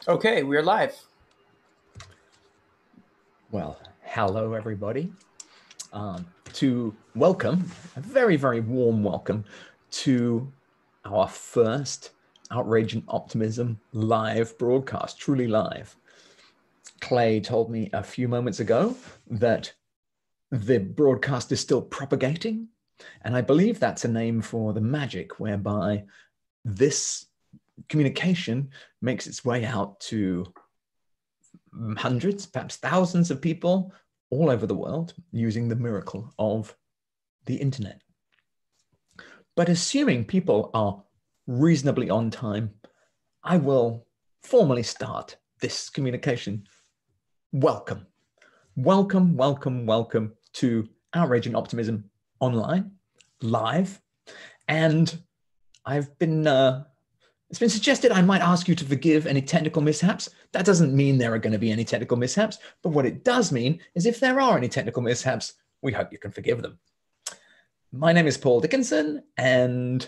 Okay, we're live. Well, hello everybody. To welcome, a very, very warm welcome to our first Outrage and Optimism live broadcast, truly live. Clay told me a few moments ago that the broadcast is still propagating, and I believe that's a name for the magic whereby this communication makes its way out to hundreds, perhaps thousands of people all over the world using the miracle of the internet. But assuming people are reasonably on time, I will formally start this communication. Welcome, welcome, welcome, welcome to Outrage and Optimism online, live. And I've been it's been suggested I might ask you to forgive any technical mishaps. That doesn't mean there are going to be any technical mishaps, but what it does mean is if there are any technical mishaps, we hope you can forgive them. My name is Paul Dickinson, and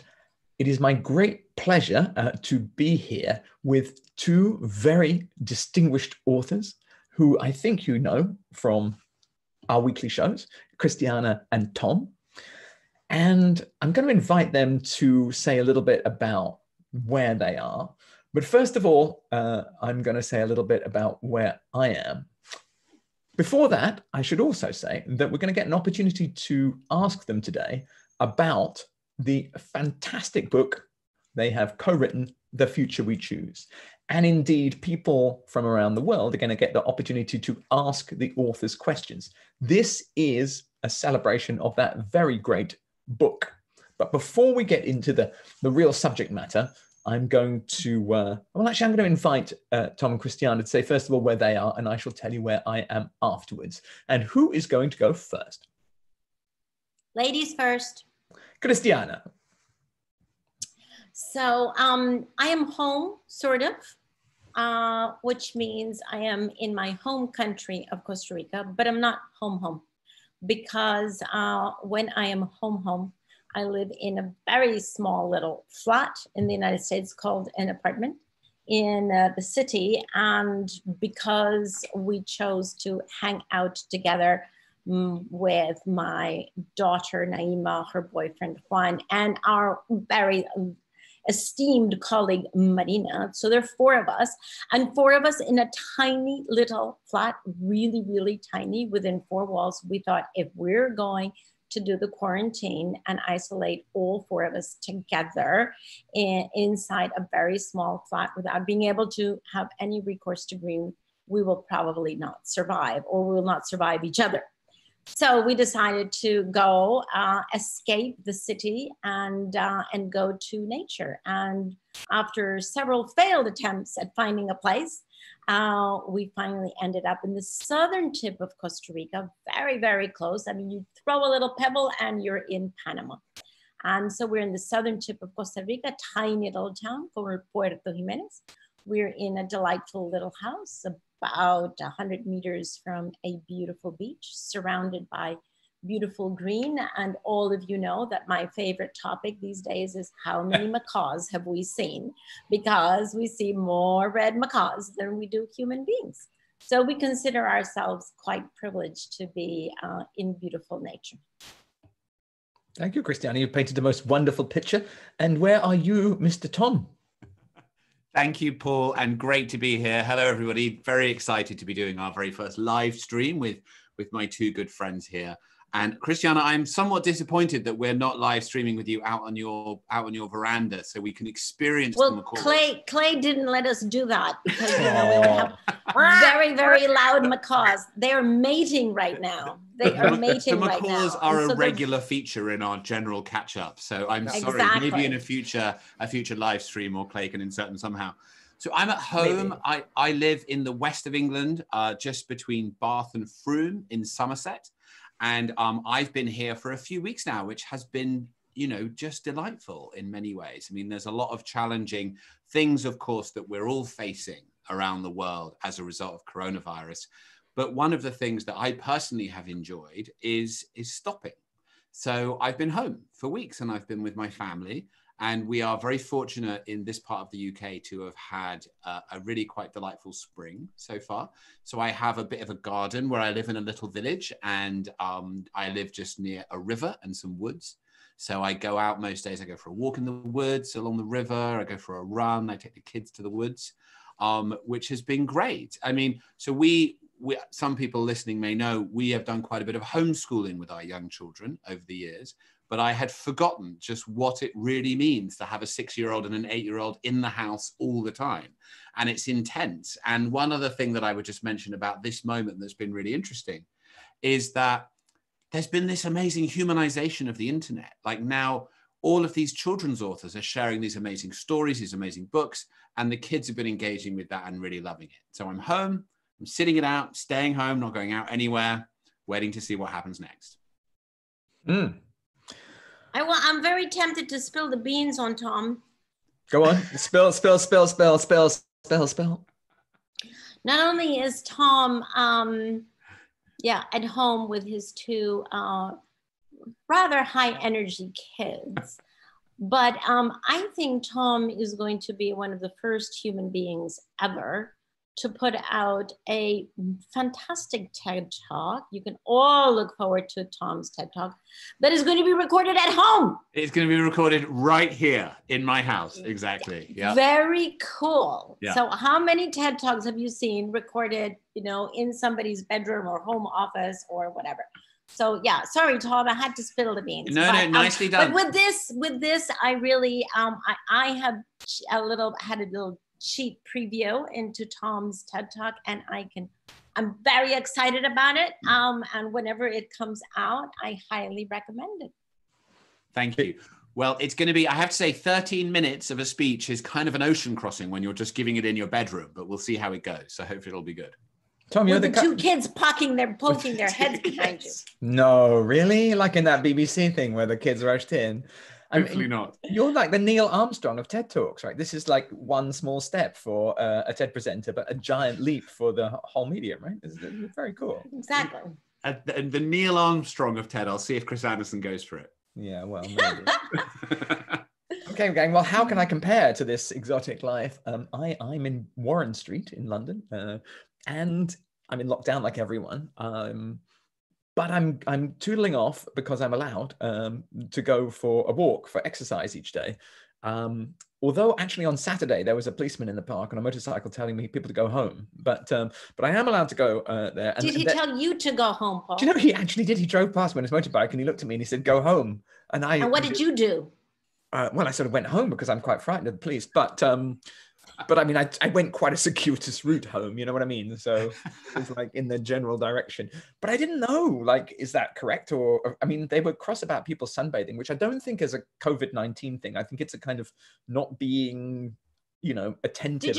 it is my great pleasure to be here with two very distinguished authors who I think you know from our weekly shows, Christiana and Tom. And I'm going to invite them to say a little bit about where they are. But first of all, I'm going to say a little bit about where I am. Before that, I should also say that we're going to get an opportunity to ask them today about the fantastic book they have co-written, The Future We Choose. And indeed, people from around the world are going to get the opportunity to ask the authors questions. This is a celebration of that very great book. But before we get into the real subject matter, I'm going to, I'm going to invite Tom and Christiana to say, first of all, where they are, and I shall tell you where I am afterwards. And who is going to go first? Ladies first. Christiana. So I am home, sort of, which means I am in my home country of Costa Rica, but I'm not home, because when I am home, I live in a very small little flat in the United States called an apartment in the city. And because we chose to hang out together with my daughter, Naima, her boyfriend, Juan, and our very esteemed colleague, Marina. So there are four of us, and four of us in a tiny little flat, really, really tiny within four walls. We thought if we're going to do the quarantine and isolate all four of us together inside a very small flat without being able to have any recourse to green, we will probably not survive, or we will not survive each other. So we decided to go escape the city and go to nature. And after several failed attempts at finding a place, we finally ended up in the southern tip of Costa Rica, very, very close. I mean, you throw a little pebble and you're in Panama. And so we're in the southern tip of Costa Rica, tiny little town called Puerto Jimenez. We're in a delightful little house about 100 meters from a beautiful beach, surrounded by beautiful green. And all of you know that my favorite topic these days is how many macaws have we seen? Because we see more red macaws than we do human beings. So we consider ourselves quite privileged to be in beautiful nature. Thank you, Christiana. You've painted the most wonderful picture. And where are you, Mr. Tom? Thank you, Paul, and great to be here. Hello, everybody. Very excited to be doing our very first live stream with my two good friends here. And Christiana, I'm somewhat disappointed that we're not live streaming with you out on your veranda, so we can experience the macaws. Clay didn't let us do that because we would have very, very loud macaws. They are mating right now. They are mating right now. The macaws are a regular feature in our general catch-up. So I'm sorry, maybe in a future live stream, or Clay can insert them somehow. So I'm at home. I live in the west of England, just between Bath and Frome in Somerset. And I've been here for a few weeks now, which has been, just delightful in many ways. I mean, there's a lot of challenging things, of course, that we're all facing around the world as a result of coronavirus. But one of the things that I personally have enjoyed is stopping. So I've been home for weeks and I've been with my family. And we are very fortunate in this part of the UK to have had a really quite delightful spring so far. So I have a bit of a garden where I live in a little village, and I live just near a river and some woods. So I go out most days. I go for a walk in the woods along the river. I go for a run. I take the kids to the woods, which has been great. I mean, so we some people listening may know we have done quite a bit of homeschooling with our young children over the years. But I had forgotten just what it really means to have a 6-year-old and an 8-year-old in the house all the time. And it's intense. And one other thing that I would just mention about this moment that's been really interesting is that there's been this amazing humanization of the internet. Like now, all of these children's authors are sharing these amazing stories, these amazing books, and the kids have been engaging with that and really loving it. So I'm home, I'm sitting it out, staying home, not going out anywhere, waiting to see what happens next. I'm very tempted to spill the beans on Tom. Go on, spill. Not only is Tom, at home with his two rather high energy kids, but I think Tom is going to be one of the first human beings ever to put out a fantastic TED Talk. You can all look forward to Tom's TED Talk that is going to be recorded at home. It's going to be recorded right here in my house. Exactly. Yeah. Very cool. Yeah. So how many TED Talks have you seen recorded, in somebody's bedroom or home office or whatever? So yeah, sorry, Tom, I had to spill the beans. No, nicely done. But with this, I really, I have had a little cheap preview into Tom's TED Talk, and I'm very excited about it. And whenever it comes out, I highly recommend it. Thank you. Well, it's going to be, I have to say, 13 minutes of a speech is kind of an ocean crossing when you're just giving it in your bedroom, but we'll see how it goes. So hopefully it'll be good. Tom, you're the two kids poking their heads behind you. No, really? Like in that BBC thing where the kids rushed in. Hopefully not. You're like the Neil Armstrong of TED Talks, right? This is like one small step for a TED presenter, but a giant leap for the whole medium, right? It's very cool. Exactly. The Neil Armstrong of TED. I'll see if Chris Anderson goes for it. Yeah, well, maybe. Okay, gang. Well, how can I compare to this exotic life? I'm in Warren Street in London, and I'm in lockdown like everyone. But I'm tootling off because I'm allowed to go for a walk for exercise each day. Although actually on Saturday there was a policeman in the park on a motorcycle telling me people to go home. But I am allowed to go there. Did he tell you to go home, Paul? Do you know he actually did? He drove past me on his motorbike and he looked at me and he said, "Go home." And what did you do? Well, I sort of went home because I'm quite frightened of the police. But I mean, I went quite a circuitous route home, you know what I mean? So it's like in the general direction. But I didn't know, like, is that correct? Or, I mean, they were cross about people sunbathing, which I don't think is a COVID-19 thing. I think it's a kind of not being, attentive.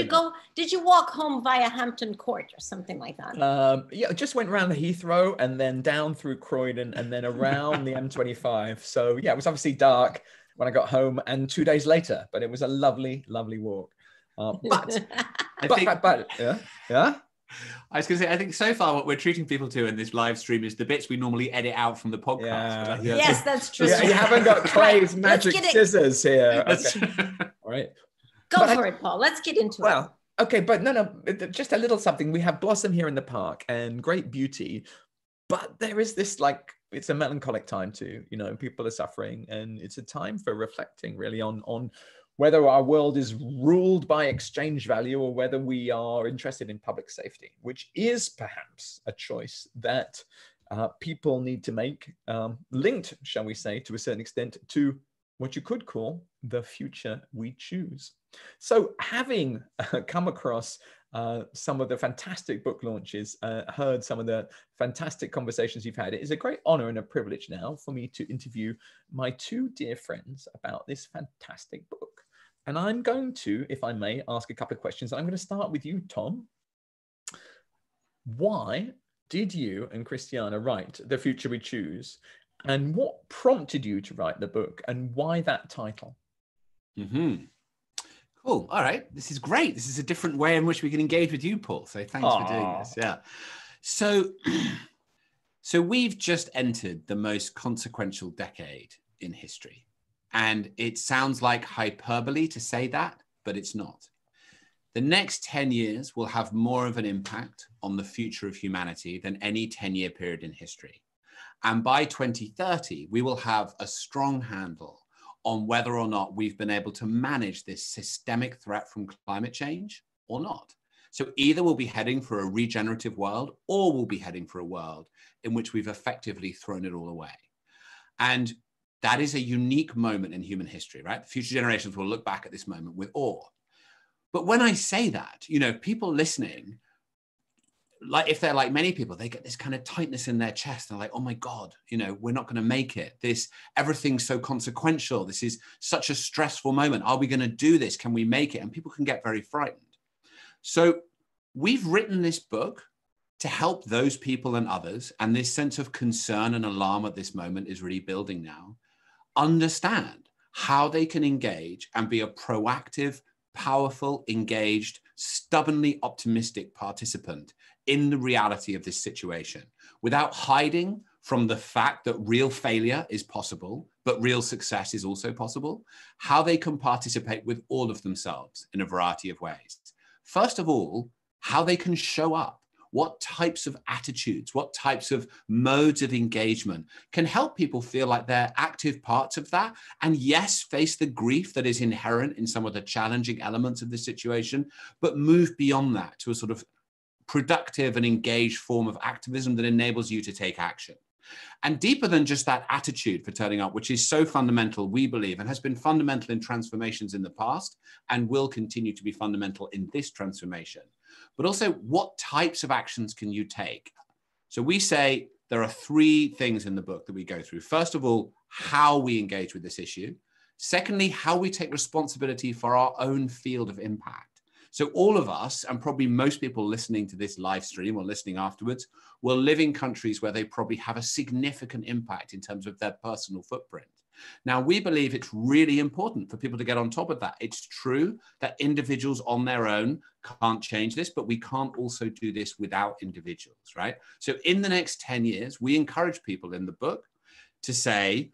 Did you walk home via Hampton Court or something like that? Yeah, just went around the Heathrow and then down through Croydon and then around the M25. So yeah, it was obviously dark when I got home and 2 days later, but it was a lovely, lovely walk. But yeah. I was going to say, I think so far what we're treating people to in this live stream is the bits we normally edit out from the podcast. Yeah. Yes, that's true. Yeah, you haven't got Clay's magic scissors here. Okay. All right. Go for it, Paul. Let's get into it. Well, okay, but no, just a little something. We have blossom here in the park and great beauty, but there is this it's a melancholic time too. People are suffering, and it's a time for reflecting really on whether our world is ruled by exchange value or whether we are interested in public safety, which is perhaps a choice that people need to make, linked, shall we say, to a certain extent to what you could call the future we choose. So having come across some of the fantastic book launches, heard some of the fantastic conversations you've had, it is a great honor and a privilege now for me to interview my two dear friends about this fantastic book. And I'm going to, if I may, ask a couple of questions. I'm going to start with you, Tom. Why did you and Christiana write The Future We Choose? And what prompted you to write the book? And why that title? Mm-hmm. Cool. All right. This is great. This is a different way in which we can engage with you, Paul. So thanks for doing this. Yeah. So we've just entered the most consequential decade in history. And it sounds like hyperbole to say that, but it's not. The next 10 years will have more of an impact on the future of humanity than any 10-year period in history. And by 2030, we will have a strong handle on whether or not we've been able to manage this systemic threat from climate change or not. So either we'll be heading for a regenerative world, or we'll be heading for a world in which we've effectively thrown it all away. And that is a unique moment in human history, right? Future generations will look back at this moment with awe. But when I say that, you know, people listening, like if they're like many people, they get this kind of tightness in their chest. They're like, oh my God, you know, we're not going to make it. Everything's so consequential. This is such a stressful moment. Are we going to do this? Can we make it? And people can get very frightened. So we've written this book to help those people and others, and this sense of concern and alarm at this moment is really building now, understand how they can engage and be a proactive, powerful, engaged, stubbornly optimistic participant in the reality of this situation, without hiding from the fact that real failure is possible, but real success is also possible, how they can participate with all of themselves in a variety of ways. First of all, how they can show up, what types of attitudes, what types of modes of engagement can help people feel like they're active parts of that. And yes, face the grief that is inherent in some of the challenging elements of the situation, but move beyond that to a sort of productive and engaged form of activism that enables you to take action. And deeper than just that attitude for turning up, which is so fundamental, we believe, and has been fundamental in transformations in the past and will continue to be fundamental in this transformation, but also what types of actions can you take? So we say there are three things in the book that we go through. First of all, how we engage with this issue. Secondly, how we take responsibility for our own field of impact. So all of us, and probably most people listening to this live stream or listening afterwards, will live in countries where they probably have a significant impact in terms of their personal footprint. Now, we believe it's really important for people to get on top of that. It's true that individuals on their own can't change this, but we can't also do this without individuals, right? So in the next 10 years, we encourage people in the book to say,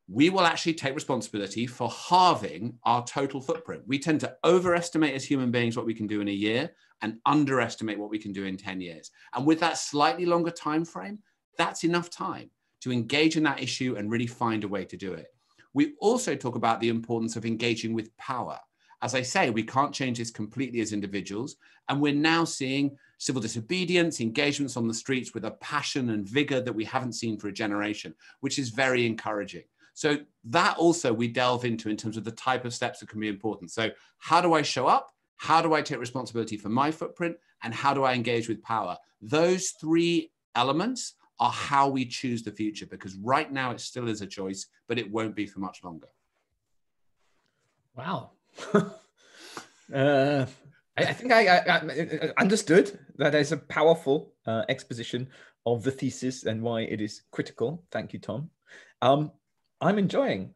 we will actually take responsibility for halving our total footprint. We tend to overestimate as human beings what we can do in a year and underestimate what we can do in 10 years. And with that slightly longer time frame, that's enough time to engage in that issue and really find a way to do it. We also talk about the importance of engaging with power. As I say, we can't change this completely as individuals, and we're now seeing civil disobedience, engagements on the streets with a passion and vigor that we haven't seen for a generation, which is very encouraging. So that also we delve into in terms of the type of steps that can be important. So how do I show up? How do I take responsibility for my footprint? And how do I engage with power? Those three elements are how we choose the future, because right now it still is a choice, but it won't be for much longer. Wow. I think I understood that there's a powerful exposition of the thesis and why it is critical. Thank you, Tom. I'm enjoying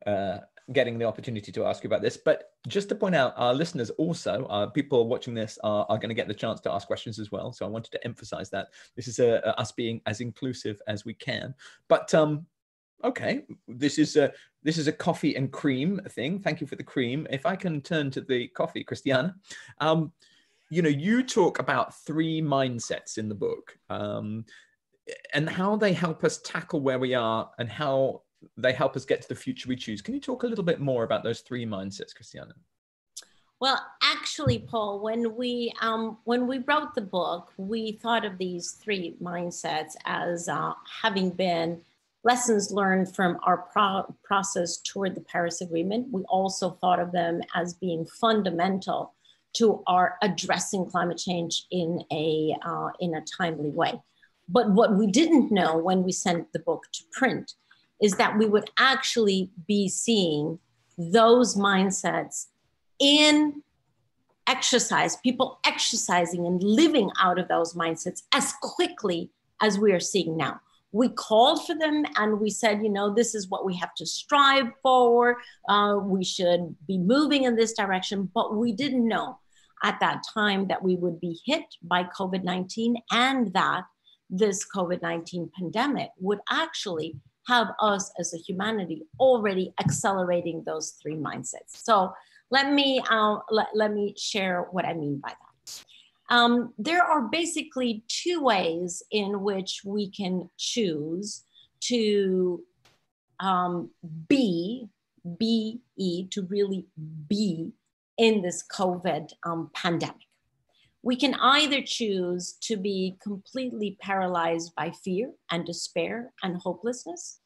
getting the opportunity to ask you about this, but just to point out, our listeners also, people watching this are going to get the chance to ask questions as well. So I wanted to emphasize that this is us being as inclusive as we can. But okay, this is a coffee and cream thing. Thank you for the cream. If I can turn to the coffee, Christiana, you know, you talk about three mindsets in the book and how they help us tackle where we are and how they help us get to the future we choose. Can you talk a little bit more about those three mindsets, Christiana? Well, actually, Paul, when we wrote the book, we thought of these three mindsets as having been lessons learned from our process toward the Paris Agreement. We also thought of them as being fundamental to our addressing climate change in a timely way. But what we didn't know when we sent the book to print is that we would actually be seeing those mindsets in exercise, people exercising and living out of those mindsets as quickly as we are seeing now. We called for them and we said, you know, this is what we have to strive for. We should be moving in this direction, but we didn't know at that time that we would be hit by COVID-19 and that this COVID-19 pandemic would actually have us as a humanity already accelerating those three mindsets. So let me share what I mean by that. There are basically two ways in which we can choose to be, to really be in this COVID pandemic. We can either choose to be completely paralyzed by fear and despair and hopelessness.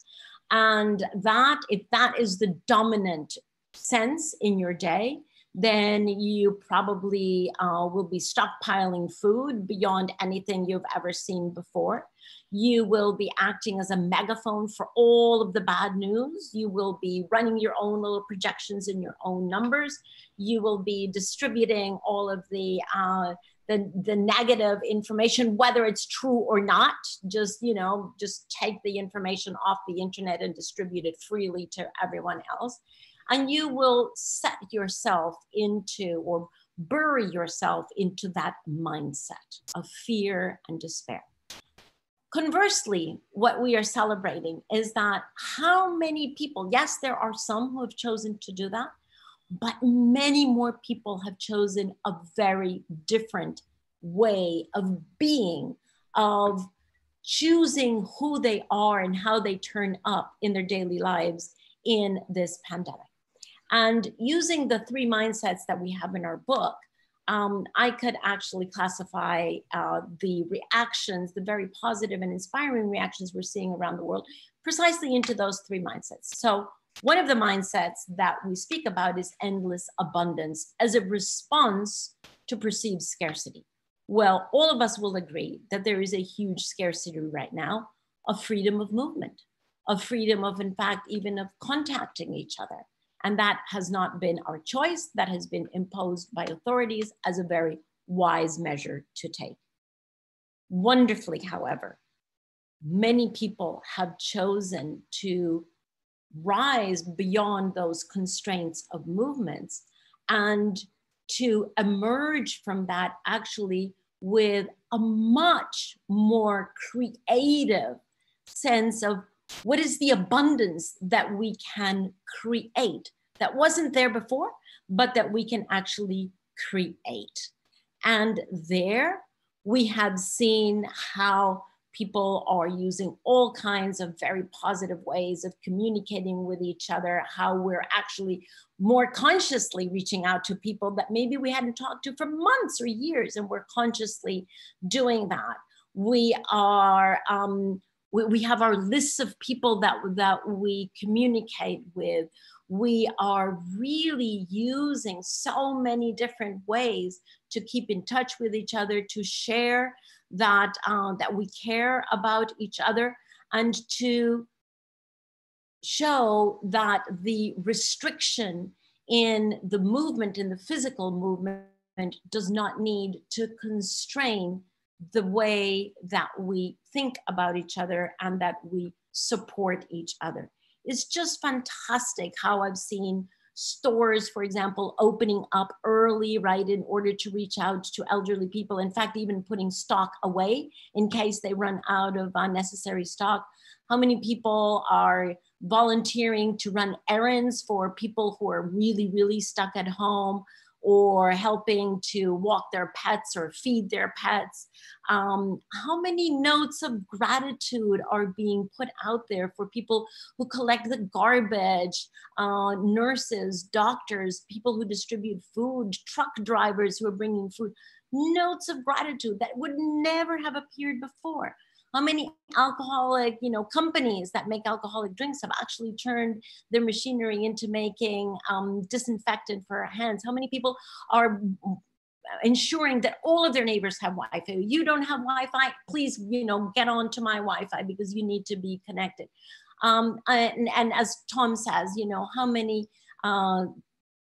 And that, if that is the dominant sense in your day, then you probably will be stockpiling food beyond anything you've ever seen before. You will be acting as a megaphone for all of the bad news. You will be running your own little projections in your own numbers. You will be distributing all of the negative information, whether it's true or not. Just, you know, just take the information off the internet and distribute it freely to everyone else. And you will set yourself into, or bury yourself into, that mindset of fear and despair. Conversely, what we are celebrating is that how many people, yes, there are some who have chosen to do that, but many more people have chosen a very different way of being, of choosing who they are and how they turn up in their daily lives in this pandemic. And using the three mindsets that we have in our book, I could actually classify the reactions, the very positive and inspiring reactions we're seeing around the world, precisely into those three mindsets. So one of the mindsets that we speak about is endless abundance as a response to perceived scarcity. Well, all of us will agree that there is a huge scarcity right now of freedom of movement, of freedom of, in fact, even of contacting each other. And that has not been our choice. That has been imposed by authorities as a very wise measure to take. Wonderfully, however, many people have chosen to rise beyond those constraints of movements and to emerge from that actually with a much more creative sense of what is the abundance that we can create that wasn't there before, but that we can actually create. And there we have seen how people are using all kinds of very positive ways of communicating with each other, how we're actually more consciously reaching out to people that maybe we hadn't talked to for months or years, and we're consciously doing that. We are, we have our lists of people that we communicate with. We are really using so many different ways to keep in touch with each other, to share that, that we care about each other, and to show that the restriction in the movement, in the physical movement, does not need to constrain the way that we think about each other and that we support each other. It's just fantastic how I've seen stores, for example, opening up early, right, in order to reach out to elderly people. In fact, even putting stock away in case they run out of unnecessary stock. How many people are volunteering to run errands for people who are really, really stuck at home, or helping to walk their pets or feed their pets? How many notes of gratitude are being put out there for people who collect the garbage, nurses, doctors, people who distribute food, truck drivers who are bringing food? Notes of gratitude that would never have appeared before. How many alcoholic, companies that make alcoholic drinks have actually turned their machinery into making disinfectant for our hands? How many people are ensuring that all of their neighbors have Wi-Fi? You don't have Wi-Fi, please, get on to my Wi-Fi because you need to be connected. And as Tom says, how many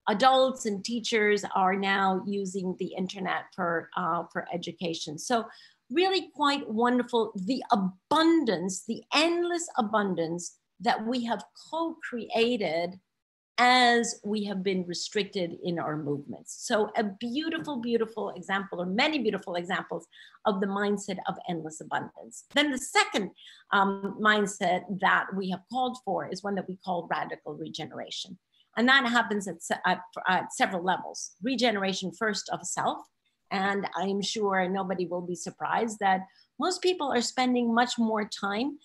adults and teachers are now using the internet for education? So really quite wonderful, the abundance, the endless abundance that we have co-created as we have been restricted in our movements. So a beautiful, beautiful example, or many beautiful examples of the mindset of endless abundance. Then the second mindset that we have called for is one that we call radical regeneration. And that happens at several levels. Regeneration first of self. And I'm sure nobody will be surprised that most people are spending much more time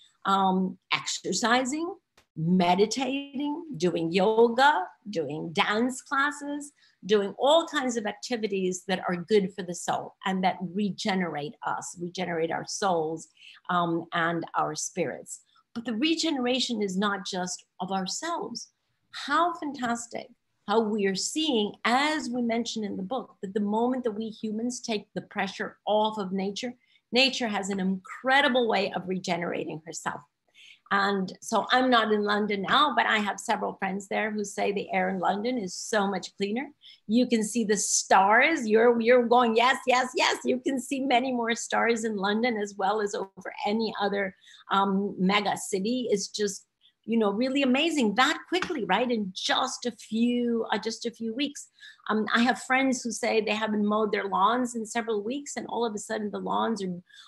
exercising, meditating, doing yoga, doing dance classes, doing all kinds of activities that are good for the soul and that regenerate us, regenerate our souls and our spirits. But the regeneration is not just of ourselves. How fantastic how we are seeing, as we mentioned in the book, that the moment that we humans take the pressure off of nature, nature has an incredible way of regenerating herself. And so I'm not in London now, but I have several friends there who say the air in London is so much cleaner. You can see the stars. You're going, yes, yes, yes. You can see many more stars in London as well as over any other mega city. It's just, you know, really amazing that quickly, right? In just a few weeks. I have friends who say they haven't mowed their lawns in several weeks, and all of a sudden the lawns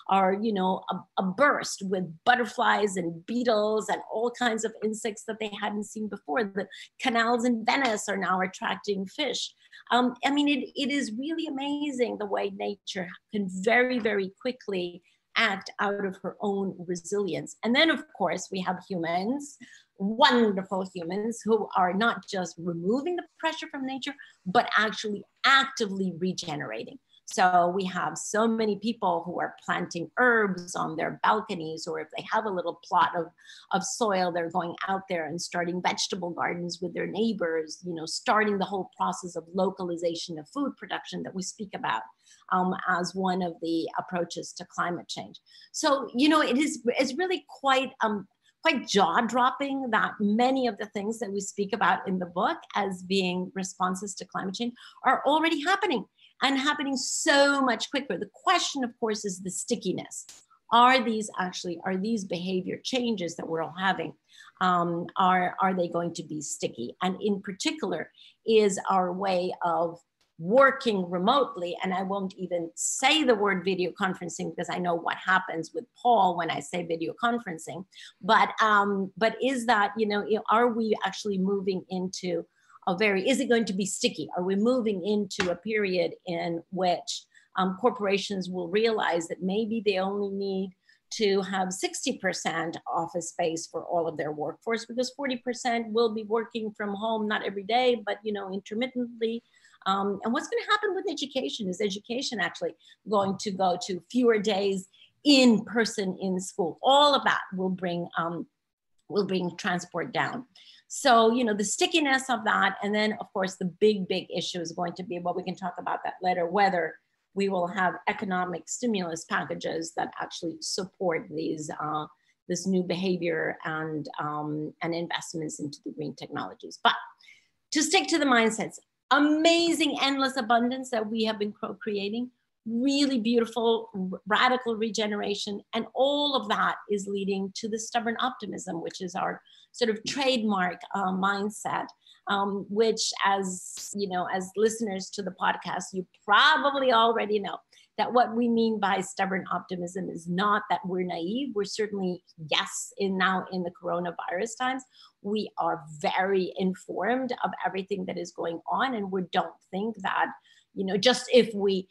are you know, a burst with butterflies and beetles and all kinds of insects that they hadn't seen before. The canals in Venice are now attracting fish. I mean, it is really amazing the way nature can very, very quickly act out of her own resilience. And then, of course, we have humans, wonderful humans, who are not just removing the pressure from nature, but actually actively regenerating. So we have so many people who are planting herbs on their balconies, or if they have a little plot of soil, they're going out there and starting vegetable gardens with their neighbors, you know, starting the whole process of localization of food production that we speak about as one of the approaches to climate change. So, you know, it's really quite jaw-dropping that many of the things that we speak about in the book as being responses to climate change are already happening, and happening so much quicker. The question, of course, is the stickiness. Are these behavior changes that we're all having, are they going to be sticky? And in particular, is our way of working remotely, and I won't even say the word video conferencing because I know what happens with Paul when I say video conferencing, but is that, you know, are we actually moving into is it going to be sticky? Are we moving into a period in which corporations will realize that maybe they only need to have 60% office space for all of their workforce, because 40% will be working from home, not every day, but, you know, intermittently. And what's going to happen with education? Is education actually going to go to fewer days in person in school? All of that will bring transport down. So, you know, the stickiness of that. And then, of course, the big issue is going to be, well, we can talk about that later, whether we will have economic stimulus packages that actually support these this new behavior and investments into the green technologies. But to stick to the mindsets, amazing endless abundance that we have been creating, really beautiful radical regeneration, and all of that is leading to the stubborn optimism, which is our sort of trademark mindset, which, as you know, as listeners to the podcast, you probably already know that what we mean by stubborn optimism is not that we're naive. We're certainly, yes, now in the coronavirus times, we are very informed of everything that is going on, and we don't think that, you know, just if we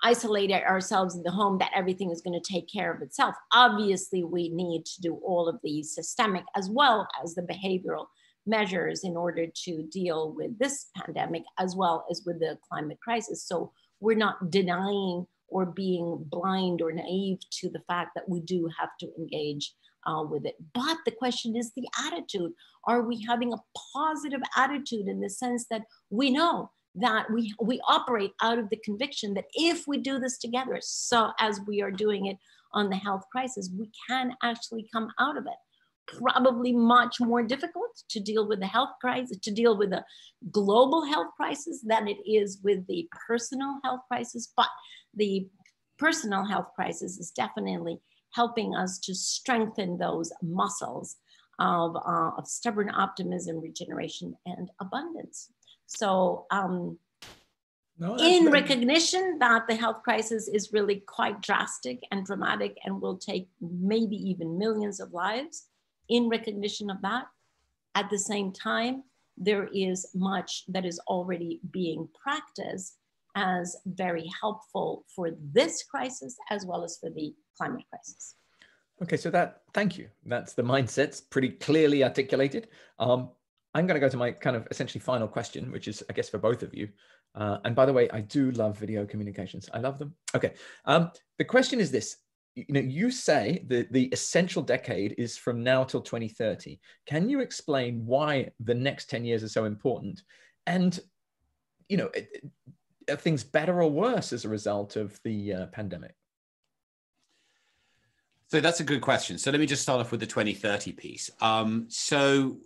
isolate ourselves in the home that everything is going to take care of itself. Obviously, we need to do all of these systemic as well as the behavioral measures in order to deal with this pandemic as well as with the climate crisis. So we're not denying or being blind or naive to the fact that we do have to engage with it. But the question is the attitude. Are we having a positive attitude in the sense that we know that we operate out of the conviction that if we do this together, so as we are doing it on the health crisis, we can actually come out of it. Probably much more difficult to deal with the health crisis, to deal with the global health crisis than it is with the personal health crisis. But the personal health crisis is definitely helping us to strengthen those muscles of stubborn optimism, regeneration, and abundance. So in recognition that the health crisis is really quite drastic and dramatic and will take maybe even millions of lives, in recognition of that, at the same time, there is much that is already being practiced as very helpful for this crisis as well as for the climate crisis. Okay, so thank you. That's the mindset's pretty clearly articulated. I'm going to go to my kind of essentially final question, which is, I guess, for both of you. And by the way, I do love video communications. I love them. Okay, the question is this. You say that the essential decade is from now till 2030. Can you explain why the next 10 years are so important? And, are things better or worse as a result of the pandemic? So that's a good question. So let me just start off with the 2030 piece. So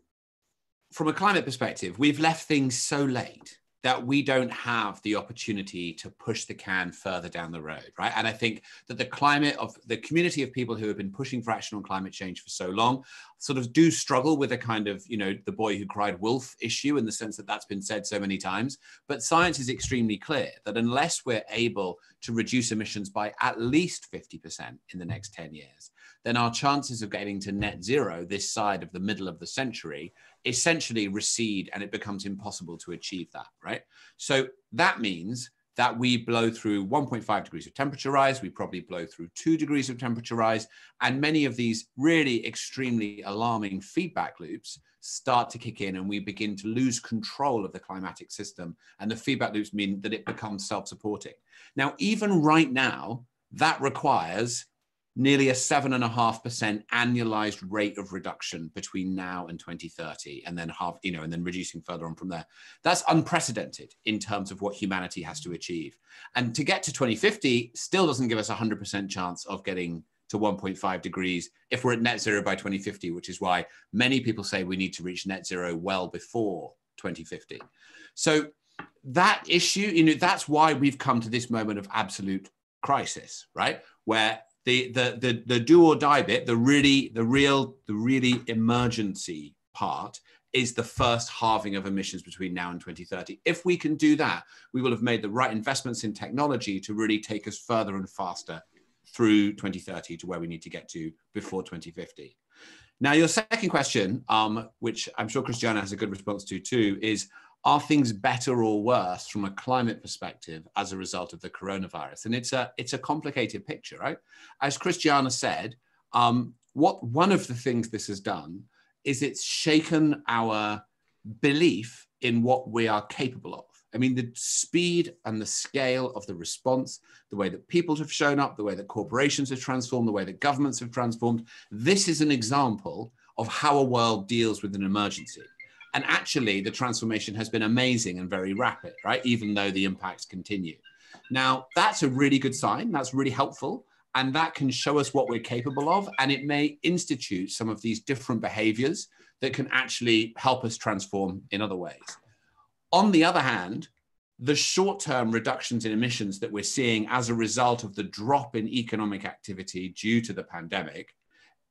from a climate perspective, we've left things so late that we don't have the opportunity to push the can further down the road, right? And I think that the climate of the community of people who have been pushing for action on climate change for so long sort of do struggle with a kind of, the boy who cried wolf issue, in the sense that that's been said so many times. But science is extremely clear that unless we're able to reduce emissions by at least 50% in the next 10 years, then our chances of getting to net zero this side of the middle of the century essentially recede, and it becomes impossible to achieve that, right? So that means that we blow through 1.5 degrees of temperature rise, we probably blow through 2 degrees of temperature rise, and many of these really extremely alarming feedback loops start to kick in, and we begin to lose control of the climatic system. And the feedback loops mean that it becomes self-supporting. Now, even right now, that requires nearly a 7.5% annualized rate of reduction between now and 2030, and then and then reducing further on from there. That's unprecedented in terms of what humanity has to achieve. And to get to 2050 still doesn't give us a 100% chance of getting to 1.5 degrees if we're at net zero by 2050, which is why many people say we need to reach net zero well before 2050. So that issue, that's why we've come to this moment of absolute crisis, right? Where the do or die bit, the really emergency part is the first halving of emissions between now and 2030. If we can do that, we will have made the right investments in technology to really take us further and faster through 2030 to where we need to get to before 2050. Now, your second question, which I'm sure Christiana has a good response to too, is, are things better or worse from a climate perspective as a result of the coronavirus? And it's a complicated picture, right? As Christiana said, one of the things this has done is it's shaken our belief in what we are capable of. I mean, the speed and the scale of the response, the way that people have shown up, the way that corporations have transformed, the way that governments have transformed, this is an example of how a world deals with an emergency. And actually, the transformation has been amazing and very rapid, right? Even though the impacts continue. Now, that's a really good sign. That's really helpful. And that can show us what we're capable of. And it may institute some of these different behaviors that can actually help us transform in other ways. On the other hand, the short-term reductions in emissions that we're seeing as a result of the drop in economic activity due to the pandemic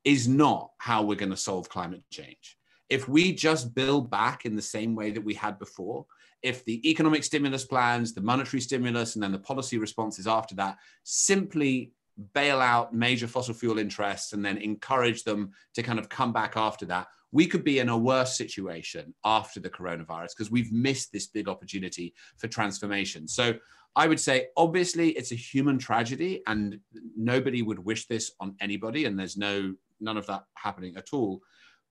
is not how we're going to solve climate change. If we just build back in the same way that we had before, if the economic stimulus plans, the monetary stimulus, and then the policy responses after that simply bail out major fossil fuel interests and then encourage them to kind of come back after that, we could be in a worse situation after the coronavirus because we've missed this big opportunity for transformation. So I would say, obviously, it's a human tragedy and nobody would wish this on anybody, and there's none of that happening at all.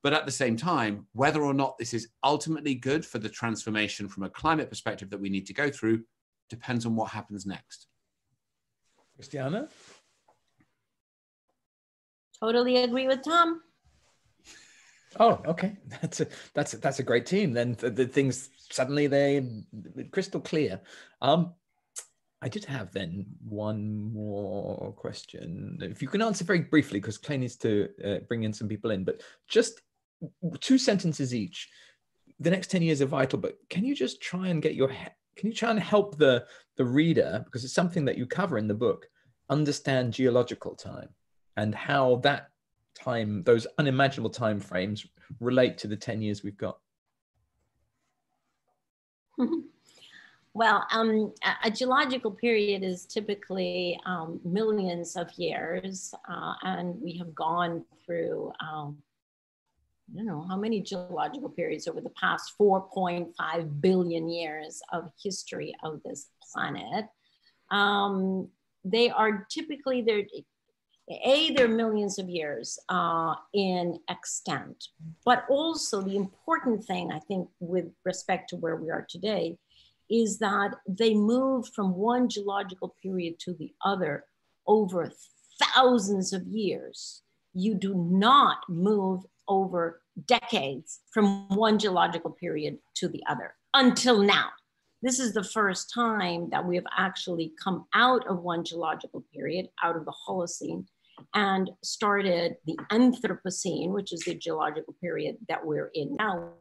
But at the same time, whether or not this is ultimately good for the transformation from a climate perspective that we need to go through depends on what happens next. Christiana? Totally agree with Tom. Oh, okay. That's a great team. Then the things suddenly they're crystal clear. I did have then one more question. If you can answer very briefly, because Clay needs to bring in some people in, but just 2 sentences each. The next 10 years are vital, but can you just try and help the reader, because it's something that you cover in the book, understand geological time and how that time, those unimaginable time frames relate to the 10 years we've got? Well, a geological period is typically millions of years, and we have gone through, I don't know how many geological periods over the past 4.5 billion years of history of this planet. They are typically, they're millions of years in extent, but also the important thing, I think, with respect to where we are today, is that they moved from one geological period to the other over thousands of years. You do not move over decades from one geological period to the other until now. This is the first time that we have actually come out of one geological period, out of the Holocene, and started the Anthropocene, which is the geological period that we're in now.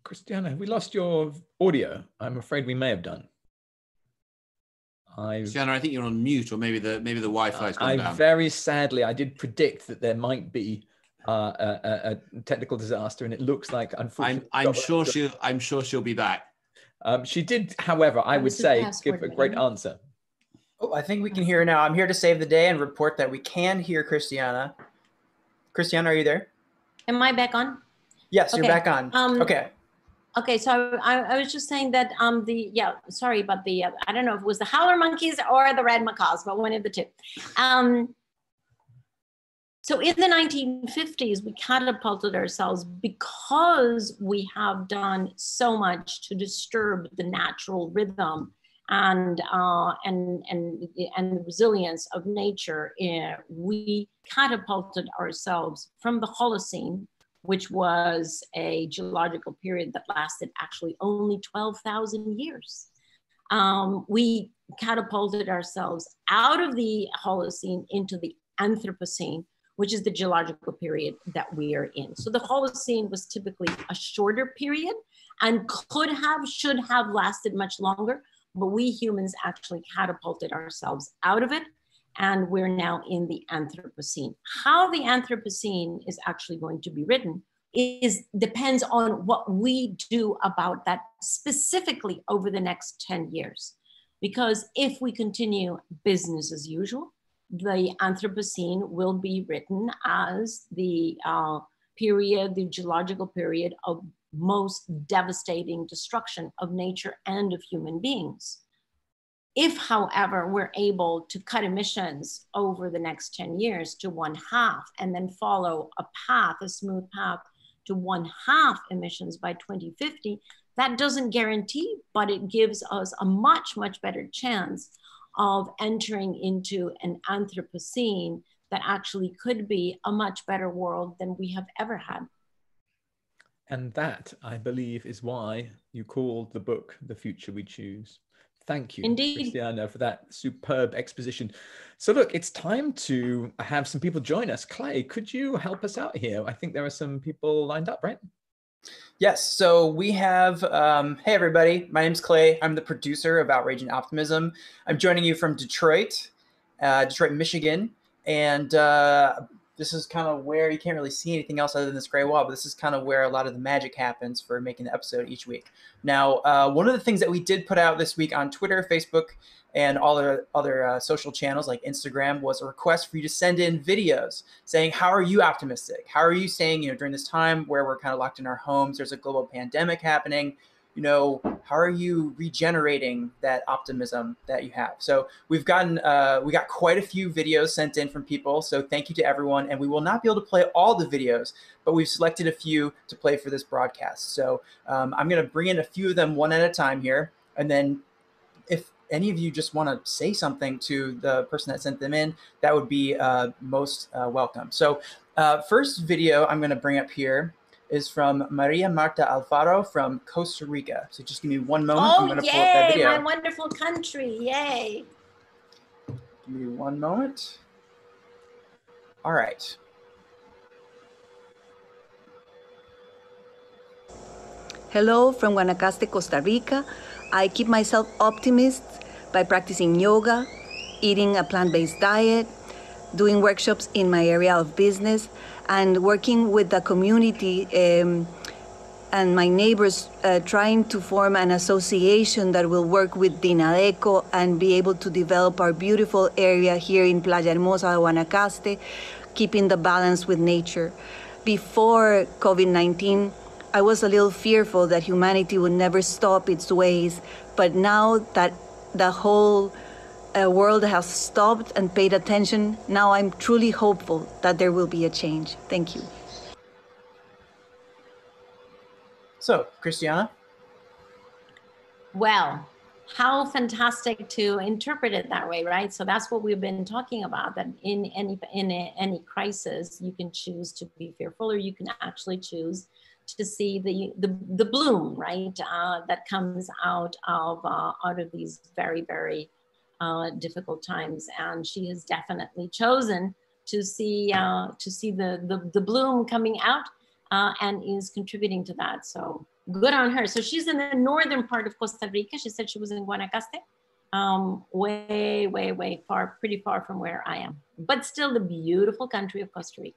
Christiana, have we lost your audio? I'm afraid we may have done. Christiana, I think you're on mute, or maybe the Wi-Fi's gone down. Very sadly, I did predict that there might be a technical disaster, and it looks like, unfortunately, I'm sure she'll be back. She did, however, I would say, give a great answer. Oh, I think we can hear her now. I'm here to save the day and report that we can hear Christiana. Christiana, are you there? Am I back on? Yes, you're back on. Okay. Okay, so I was just saying that sorry about the, I don't know if it was the howler monkeys or the red macaws, but one of the two. So in the 1950s, we catapulted ourselves because we have done so much to disturb the natural rhythm and the resilience of nature. We catapulted ourselves from the Holocene, which was a geological period that lasted actually only 12,000 years. We catapulted ourselves out of the Holocene into the Anthropocene, which is the geological period that we are in. So the Holocene was typically a shorter period and should have lasted much longer, but we humans actually catapulted ourselves out of it, and we're now in the Anthropocene. How the Anthropocene is actually going to be written depends on what we do about that specifically over the next 10 years. Because if we continue business as usual, the Anthropocene will be written as the geological period of most devastating destruction of nature and of human beings. If, however, we're able to cut emissions over the next 10 years to 1/2 and then follow a smooth path to 1/2 emissions by 2050, that doesn't guarantee, but it gives us a much, much better chance of entering into an Anthropocene that actually could be a much better world than we have ever had. And that, I believe, is why you called the book The Future We Choose. Thank you, Indeed, Christiana, for that superb exposition. So look, it's time to have some people join us. Clay, could you help us out here? I think there are some people lined up, right? Yes, so we have, hey everybody, my name's Clay. I'm the producer of Outrage Optimism. I'm joining you from Detroit, Michigan. And this is kind of where you can't really see anything else other than this gray wall, but this is kind of where a lot of the magic happens for making the episode each week. Now, one of the things that we did put out this week on Twitter, Facebook, and all the other social channels like Instagram was a request for you to send in videos saying, how are you optimistic? How are you saying, during this time where we're kind of locked in our homes, there's a global pandemic happening, how are you regenerating that optimism that you have? So we got quite a few videos sent in from people. So thank you to everyone. And we will not be able to play all the videos, but we've selected a few to play for this broadcast. So I'm going to bring in a few of them one at a time here. And then if any of you just want to say something to the person that sent them in, that would be most welcome. So first video I'm going to bring up here is from Maria Marta Alfaro from Costa Rica. So just give me one moment. Oh, I'm going to pull up that video. My wonderful country. Yay. Give me one moment. All right. Hello from Guanacaste, Costa Rica. I keep myself optimist by practicing yoga, eating a plant-based diet, doing workshops in my area of business, and working with the community and my neighbors, trying to form an association that will work with Dinadeco and be able to develop our beautiful area here in Playa Hermosa, Guanacaste, keeping the balance with nature. Before COVID-19, I was a little fearful that humanity would never stop its ways, but now that the whole world has stopped and paid attention, now I'm truly hopeful that there will be a change. Thank you. So, Christiana? Well, how fantastic to interpret it that way, right? So that's what we've been talking about, that in any crisis, you can choose to be fearful, or you can actually choose to see the bloom, right? That comes out of these very, very difficult times. And she has definitely chosen to see the bloom coming out, and is contributing to that. So good on her. So she's in the northern part of Costa Rica. She said she was in Guanacaste, way, way, way far, pretty far from where I am, but still the beautiful country of Costa Rica.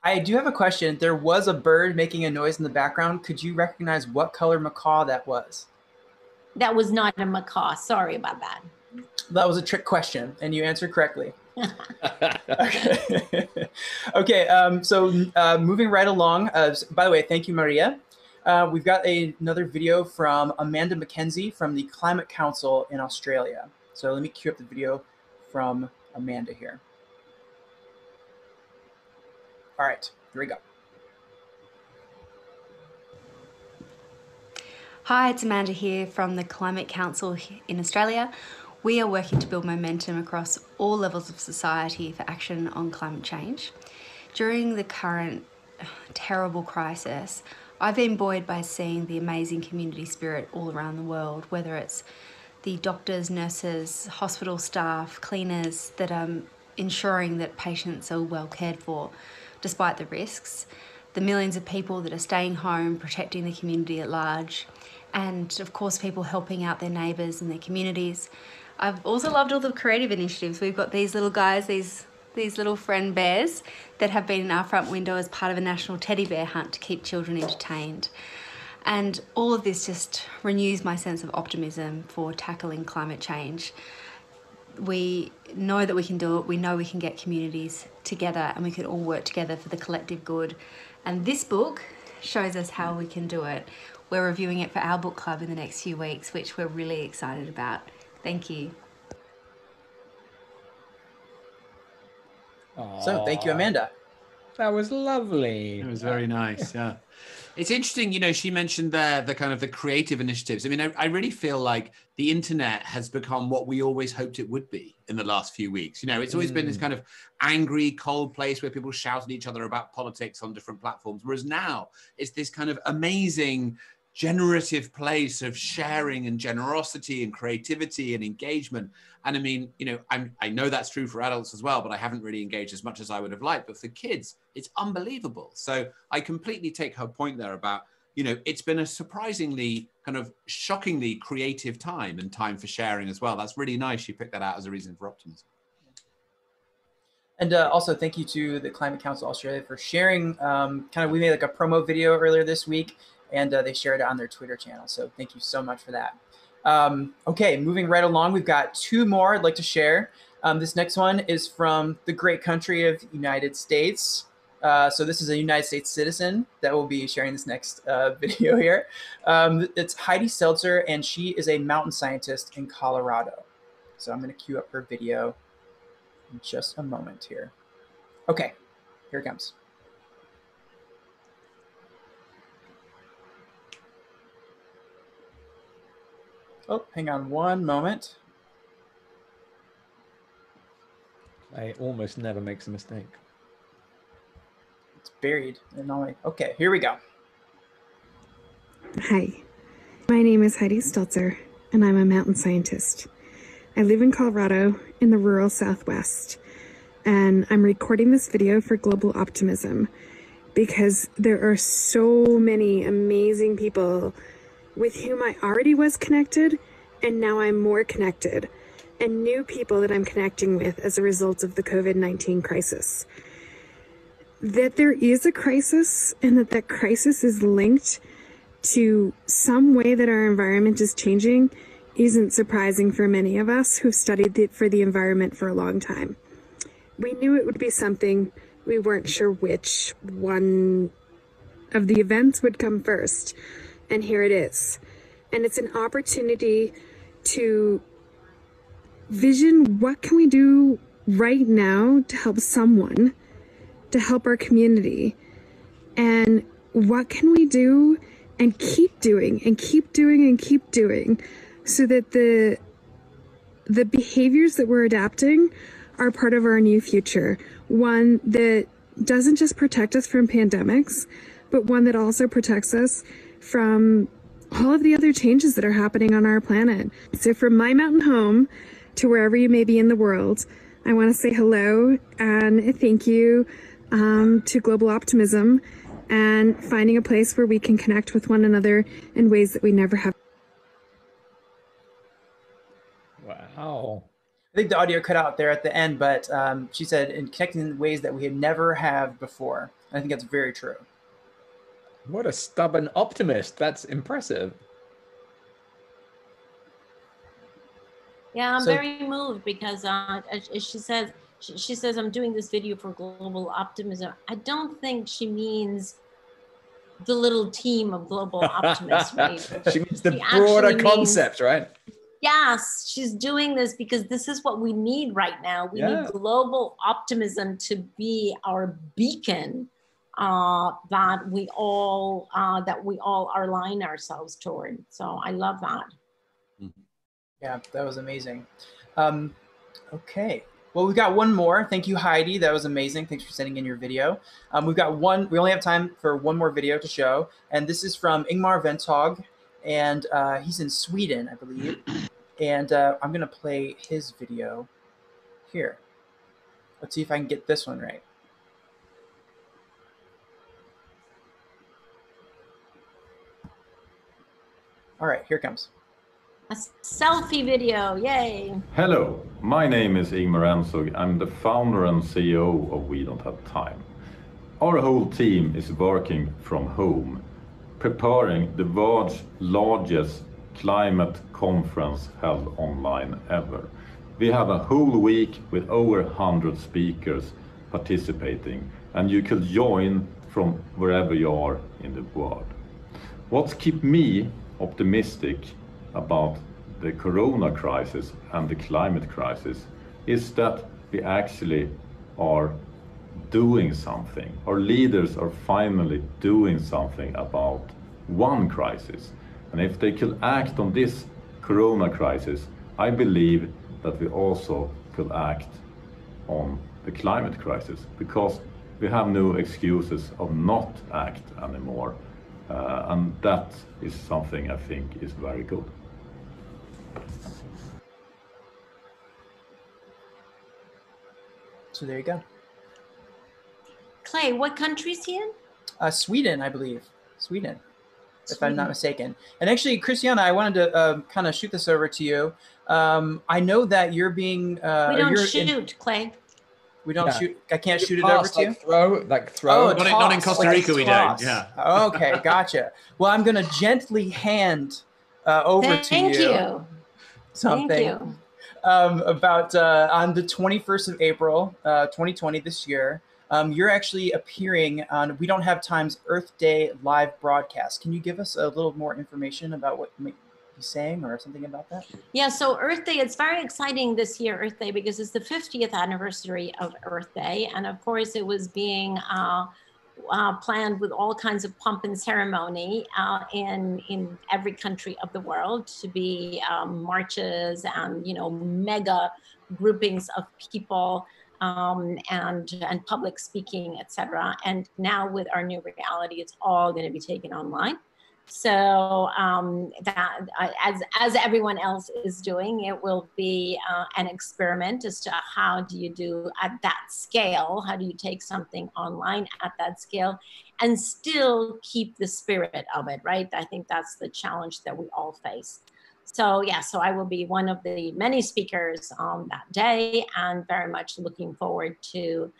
I do have a question. There was a bird making a noise in the background. Could you recognize what color macaw that was? That was not a macaw. Sorry about that. That was a trick question, and you answered correctly. Okay. Okay, so moving right along. By the way, thank you, Maria. We've got another video from Amanda McKenzie from the Climate Council in Australia. So let me cue up the video from Amanda here. All right, here we go. Hi, it's Amanda here from the Climate Council in Australia. We are working to build momentum across all levels of society for action on climate change. During the current terrible crisis, I've been buoyed by seeing the amazing community spirit all around the world, whether it's the doctors, nurses, hospital staff, cleaners that are ensuring that patients are well cared for despite the risks, the millions of people that are staying home, protecting the community at large, and of course people helping out their neighbours and their communities. I've also loved all the creative initiatives. We've got these little guys, these little friend bears that have been in our front window as part of a national teddy bear hunt to keep children entertained. And all of this just renews my sense of optimism for tackling climate change. We know that we can do it. We know we can get communities together, and we can all work together for the collective good. And this book shows us how we can do it. We're reviewing it for our book club in the next few weeks, which we're really excited about. Thank you. So thank you, Amanda. That was lovely. It was very nice. Yeah. It's interesting, you know, she mentioned there the kind of the creative initiatives. I mean, I really feel like the internet has become what we always hoped it would be in the last few weeks. You know, it's always been this kind of angry, cold place where people shout at each other about politics on different platforms. Whereas now it's this kind of amazing, generative place of sharing and generosity and creativity and engagement. And I mean, you know, I know that's true for adults as well, but I haven't really engaged as much as I would have liked. But for kids, it's unbelievable. So I completely take her point there about, you know, it's been a surprisingly kind of shockingly creative time and time for sharing as well. That's really nice. She picked that out as a reason for optimism. And also thank you to the Climate Council Australia for sharing. We made like a promo video earlier this week, and they shared it on their Twitter channel. So thank you so much for that. Okay, moving right along, we've got two more I'd like to share. This next one is from the great country of United States. So this is a United States citizen that will be sharing this next video here. It's Heidi Stutzer, and she is a mountain scientist in Colorado. So I'm going to cue up her video in just a moment here. Okay, here it comes. Oh, hang on one moment. I almost never makes a mistake. It's buried in all my... Okay, here we go. Hi, my name is Heidi Stutzer, and I'm a mountain scientist. I live in Colorado in the rural Southwest, and I'm recording this video for Global Optimism because there are so many amazing people with whom I already was connected, and now I'm more connected. and new people that I'm connecting with as a result of the COVID-19 crisis. That there is a crisis and that crisis is linked to some way that our environment is changing isn't surprising for many of us who've studied for the environment for a long time. We knew it would be something, we weren't sure which one of the events would come first, and here it is. And it's an opportunity to vision what can we do right now to help someone, to help our community, and what can we do and keep doing and keep doing and keep doing so that the behaviors that we're adapting are part of our new future. One that doesn't just protect us from pandemics, but one that also protects us from all of the other changes that are happening on our planet. So from my mountain home to wherever you may be in the world, I want to say hello and thank you to Global Optimism and finding a place where we can connect with one another in ways that we never have. Wow. I think the audio cut out there at the end, but she said in connecting in ways that we had never have before. I think that's very true. What a stubborn optimist. That's impressive. Yeah, I'm very moved because she says I'm doing this video for Global Optimism. I don't think she means the little team of Global Optimists, right? She means the broader concept, right? Yes, she's doing this because this is what we need right now. We need global optimism to be our beacon that we all align ourselves toward. So I love that. Yeah, that was amazing. Okay, well, we've got one more. Thank you, Heidi. That was amazing. Thanks for sending in your video. We've got one. We only have time for one more video to show, and this is from Ingmar Ventog, and he's in Sweden, I believe. And I'm gonna play his video here. Let's see if I can get this one right. All right, here it comes. A selfie video, yay. Hello, my name is Ingmar Ventog. I'm the founder and CEO of We Don't Have Time. Our whole team is working from home, preparing the world's largest climate conference held online ever. We have a whole week with over 100 speakers participating, and you can join from wherever you are in the world. What keeps me optimistic about the corona crisis and the climate crisis is that we actually are doing something. Our leaders are finally doing something about one crisis. And if they could act on this corona crisis, I believe that we also could act on the climate crisis, because we have no excuses of not act anymore. And that is something I think is very good. So there you go. Clay, what country is he in? Sweden, I believe. Sweden, if I'm not mistaken. And actually, Christiana, I wanted to kind of shoot this over to you. I know that you're being... we don't shoot, Clay. We don't shoot. I can't shoot it over to you? Throw. Oh, not in Costa Rica, we don't. Yeah. Okay, gotcha. Well, I'm going to gently hand over to you. Thank you. Something. Thank you. About on the 21st of April, 2020 this year, you're actually appearing on We Don't Have Time's Earth Day live broadcast. Can you give us a little more information about what you might be saying or something about that? Yeah, so Earth Day, it's very exciting this year, Earth Day, because it's the 50th anniversary of Earth Day. And of course, it was being planned with all kinds of pomp and ceremony in every country of the world, to be marches and, you know, mega groupings of people and public speaking, etc. And now with our new reality, it's all going to be taken online. So that, as everyone else is doing, it will be an experiment as to how do you do at that scale, how do you take something online at that scale and still keep the spirit of it, right? I think that's the challenge that we all face. So yeah, so I will be one of the many speakers that day, and very much looking forward to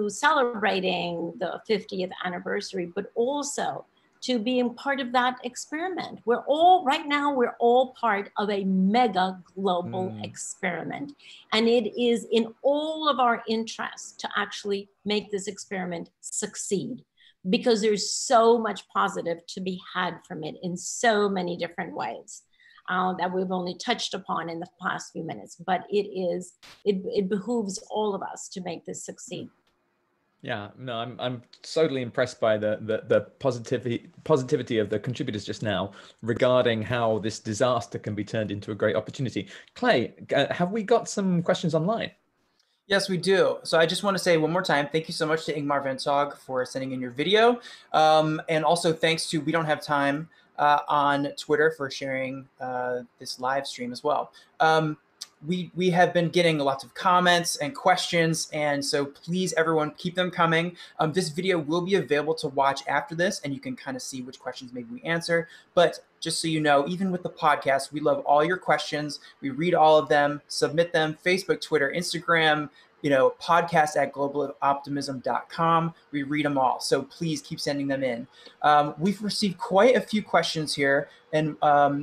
celebrating the 50th anniversary, but also to being part of that experiment. Right now, we're all part of a mega global experiment. And it is in all of our interests to actually make this experiment succeed, because there's so much positive to be had from it in so many different ways that we've only touched upon in the past few minutes. But it behooves all of us to make this succeed. Yeah, no, I'm totally impressed by the positivity of the contributors just now regarding how this disaster can be turned into a great opportunity. Clay, have we got some questions online? Yes, we do. So I just want to say one more time, thank you so much to Ingmar Ventog for sending in your video. And also thanks to We Don't Have Time on Twitter for sharing this live stream as well. We have been getting lots of comments and questions, and so please, everyone, keep them coming. This video will be available to watch after this, and you can kind of see which questions maybe we answer. But just so you know, even with the podcast, we love all your questions. We read all of them, submit them, Facebook, Twitter, Instagram, podcast@globaloptimism.com. We read them all. So please keep sending them in. We've received quite a few questions here, and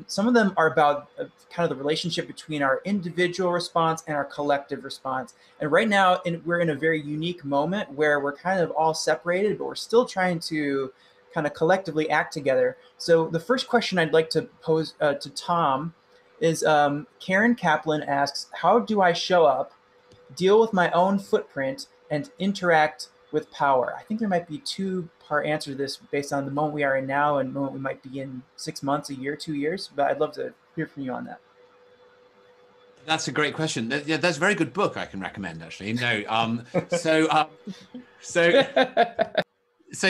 some of them are about kind of the relationship between our individual response and our collective response. And right now, we're in a very unique moment where we're kind of all separated, but we're still trying to kind of collectively act together. So the first question I'd like to pose to Tom is Karen Kaplan asks, how do I show up, deal with my own footprint, and interact with power? I think there might be two-part answer to this based on the moment we are in now and the moment we might be in 6 months, a year, 2 years, but I'd love to hear from you on that. That's a great question. Yeah, that's a very good book I can recommend, actually. No, so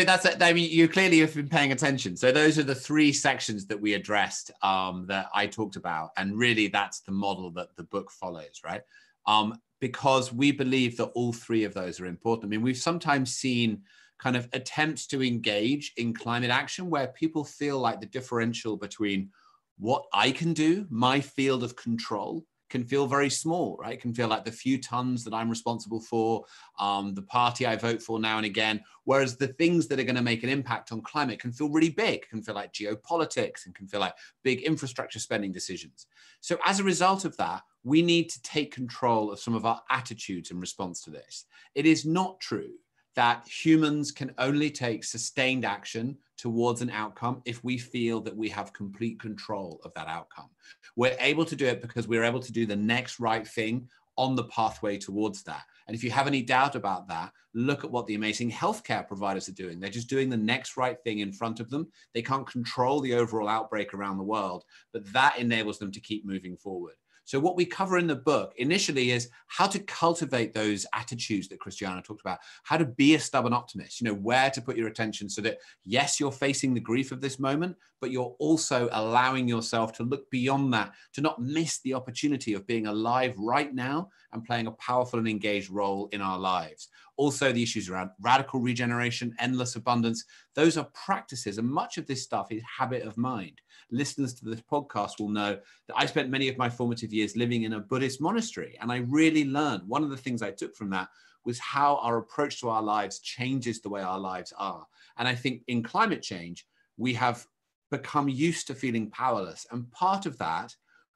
that's it. I mean, you clearly have been paying attention. So those are the three sections that we addressed that I talked about. And really, that's the model that the book follows, right? Because we believe that all three of those are important. I mean, we've sometimes seen kind of attempts to engage in climate action where people feel like the differential between what I can do, my field of control, can feel very small, right? Can feel like the few tons that I'm responsible for, the party I vote for now and again, whereas the things that are going to make an impact on climate can feel really big, can feel like geopolitics, and can feel like big infrastructure spending decisions. So as a result of that, we need to take control of some of our attitudes in response to this. It is not true that humans can only take sustained action towards an outcome if we feel that we have complete control of that outcome. We're able to do it because we're able to do the next right thing on the pathway towards that. And if you have any doubt about that, look at what the amazing healthcare providers are doing. They're just doing the next right thing in front of them. They can't control the overall outbreak around the world, but that enables them to keep moving forward. So what we cover in the book initially is how to cultivate those attitudes that Christiana talked about, how to be a stubborn optimist, where to put your attention so that, yes, you're facing the grief of this moment, but you're also allowing yourself to look beyond that, to not miss the opportunity of being alive right now and playing a powerful and engaged role in our lives. Also, the issues around radical regeneration, endless abundance, those are practices, and much of this stuff is habit of mind. Listeners to this podcast will know that I spent many of my formative years living in a Buddhist monastery, and I really learned, one of the things I took from that was how our approach to our lives changes the way our lives are. And I think in climate change, we have become used to feeling powerless, and part of that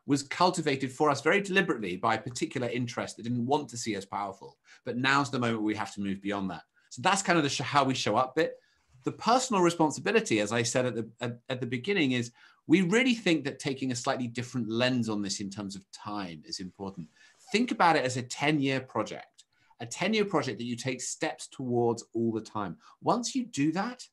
was cultivated for us very deliberately by a particular interest that didn't want to see us powerful. But now's the moment we have to move beyond that. So that's kind of how we show up bit. The personal responsibility, as I said at the beginning, is we really think that taking a slightly different lens on this in terms of time is important. Think about it as a 10-year project, a 10-year project that you take steps towards all the time. Once you do that,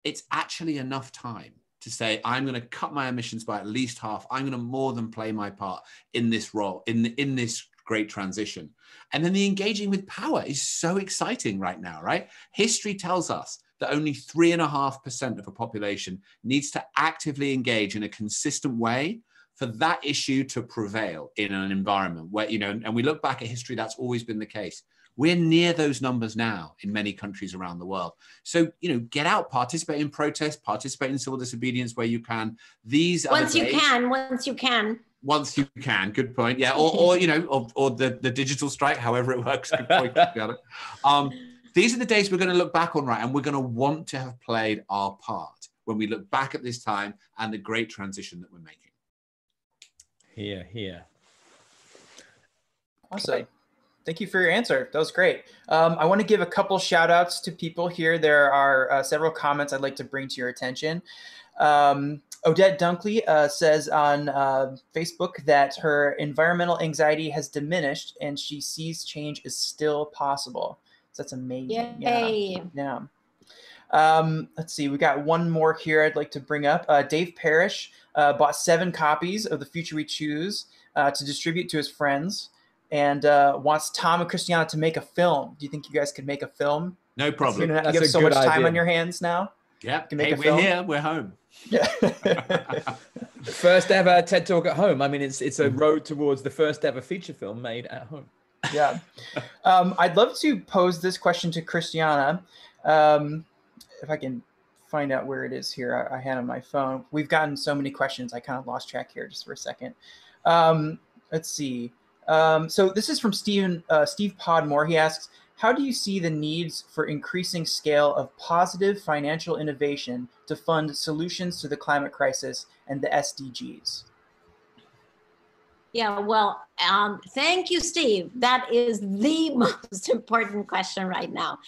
it's actually enough time to say, I'm going to cut my emissions by at least half. I'm going to more than play my part in this role, in this great transition. And then the engaging with power is so exciting right now, right? History tells us that only 3.5% of a population needs to actively engage in a consistent way for that issue to prevail in an environment where, and we look back at history, that's always been the case. We're near those numbers now in many countries around the world. So, you know, get out, participate in protest, participate in civil disobedience where you can. These are once you can. Once you can, good point. Yeah, or you know, or the digital strike, however it works. Good point. These are the days we're going to look back on, right? And we're going to want to have played our part when we look back at this time and the great transition that we're making. Here. Awesome. Thank you for your answer. That was great. I want to give a couple shout outs to people here. There are several comments I'd like to bring to your attention. Odette Dunkley says on Facebook that her environmental anxiety has diminished and she sees change is still possible. So that's amazing. Yay. Yeah. Let's see. We got one more here I'd like to bring up. Dave Parrish bought 7 copies of The Future We Choose to distribute to his friends and wants Tom and Christiana to make a film. Do you think you guys could make a film? No problem. You have so much time on your hands now. Yeah. Hey, we're here. We're home. Yeah. First ever TED Talk at home. I mean, it's a road towards the first ever feature film made at home. Yeah. I'd love to pose this question to Christiana. If I can find out where it is here. I had on my phone. We've gotten so many questions. I kind of lost track here just for a second. Let's see. So this is from Steve Podmore. He asks, how do you see the needs for increasing scale of positive financial innovation to fund solutions to the climate crisis and the SDGs? Yeah, well, thank you, Steve. That is the most important question right now.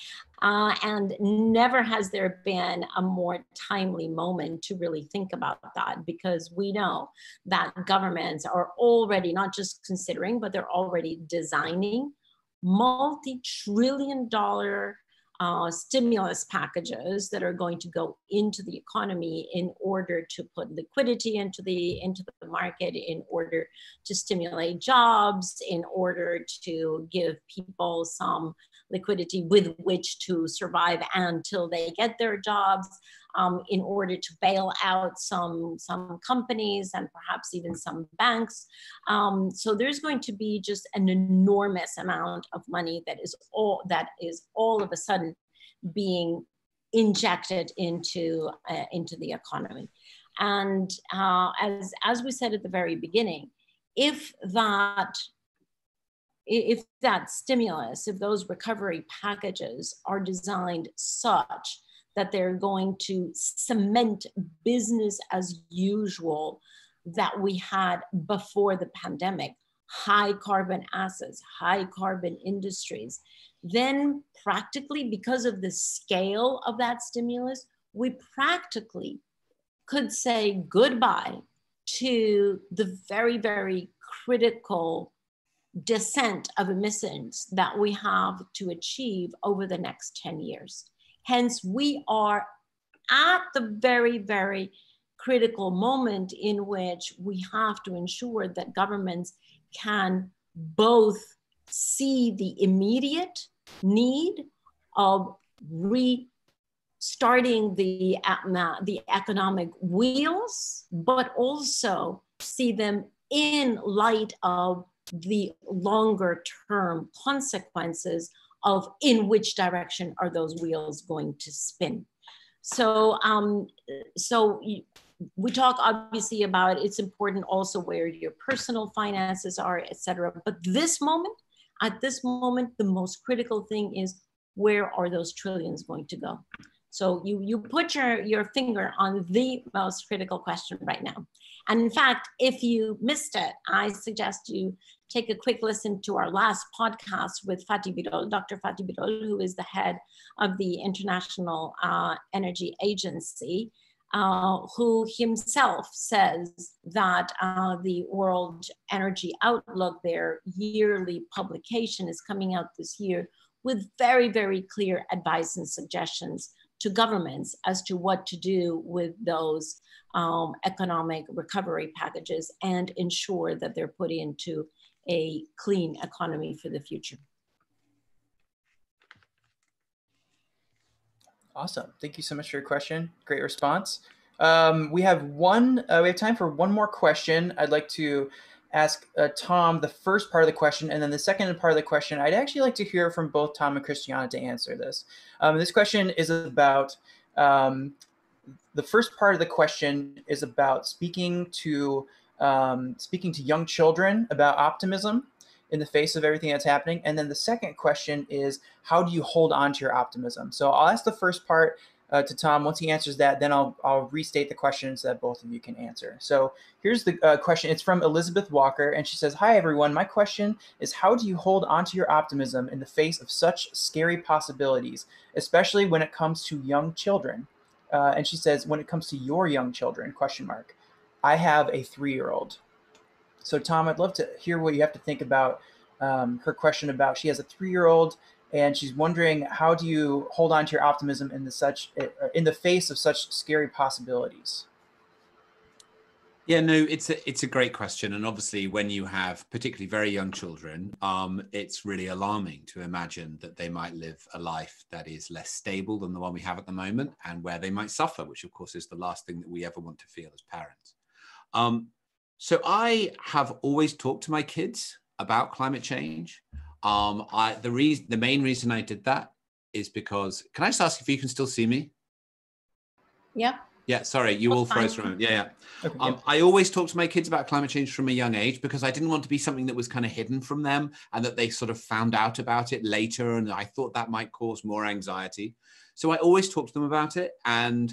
And never has there been a more timely moment to really think about that, because we know that governments are already not just considering, but they're already designing multi-trillion-dollar stimulus packages that are going to go into the economy in order to put liquidity into the market, in order to stimulate jobs, in order to give people some liquidity with which to survive until they get their jobs, in order to bail out some companies and perhaps even some banks. So there's going to be just an enormous amount of money that is all of a sudden being injected into the economy. And as we said at the very beginning, if that stimulus, if those recovery packages are designed such that they're going to cement business as usual that we had before the pandemic, high carbon assets, high carbon industries, then practically, because of the scale of that stimulus, we practically could say goodbye to the very, very critical descent of emissions that we have to achieve over the next 10 years. Hence, we are at the very, very critical moment in which we have to ensure that governments can both see the immediate need of restarting the economic wheels, but also see them in light of the longer term consequences of in which direction are those wheels going to spin. So, we talk obviously about it's important also where your personal finances are, et cetera. But at this moment, the most critical thing is where are those trillions going to go? So you put your finger on the most critical question right now. And in fact, if you missed it, I suggest you take a quick listen to our last podcast with Fatih Birol, Dr. Fatih Birol, who is the head of the International Energy Agency, who himself says that the World Energy Outlook, their yearly publication, is coming out this year with very, very clear advice and suggestions to governments as to what to do with those economic recovery packages and ensure that they're put into a clean economy for the future. Awesome. Thank you so much for your question. Great response. We have time for one more question. I'd like to ask Tom the first part of the question, and then the second part of the question, I'd actually like to hear from both Tom and Christiana to answer this. This question is about, the first part of the question is about speaking to young children about optimism in the face of everything that's happening. And then the second question is, how do you hold on to your optimism? So I'll ask the first part to Tom. Once he answers that, then I'll restate the questions so that both of you can answer. So here's the question. It's from Elizabeth Walker, and she says, "Hi, everyone. My question is, how do you hold on to your optimism in the face of such scary possibilities, especially when it comes to young children?" And she says, "When it comes to your young children, ? I have a 3-year-old. So Tom, I'd love to hear what you have to think about her question about, she has a 3-year-old, and she's wondering, how do you hold on to your optimism in the face of such scary possibilities? Yeah, no, it's a great question. And obviously when you have particularly very young children, it's really alarming to imagine that they might live a life that is less stable than the one we have at the moment, and where they might suffer, which of course is the last thing that we ever want to feel as parents. So I have always talked to my kids about climate change. The main reason I did that is because, can I just ask if you can still see me? Yeah. Yeah, sorry, you all froze for a moment. Yeah. Okay, I always talk to my kids about climate change from a young age, because I didn't want to be something that was kind of hidden from them and that they sort of found out about it later. And I thought that might cause more anxiety. So I always talked to them about it, and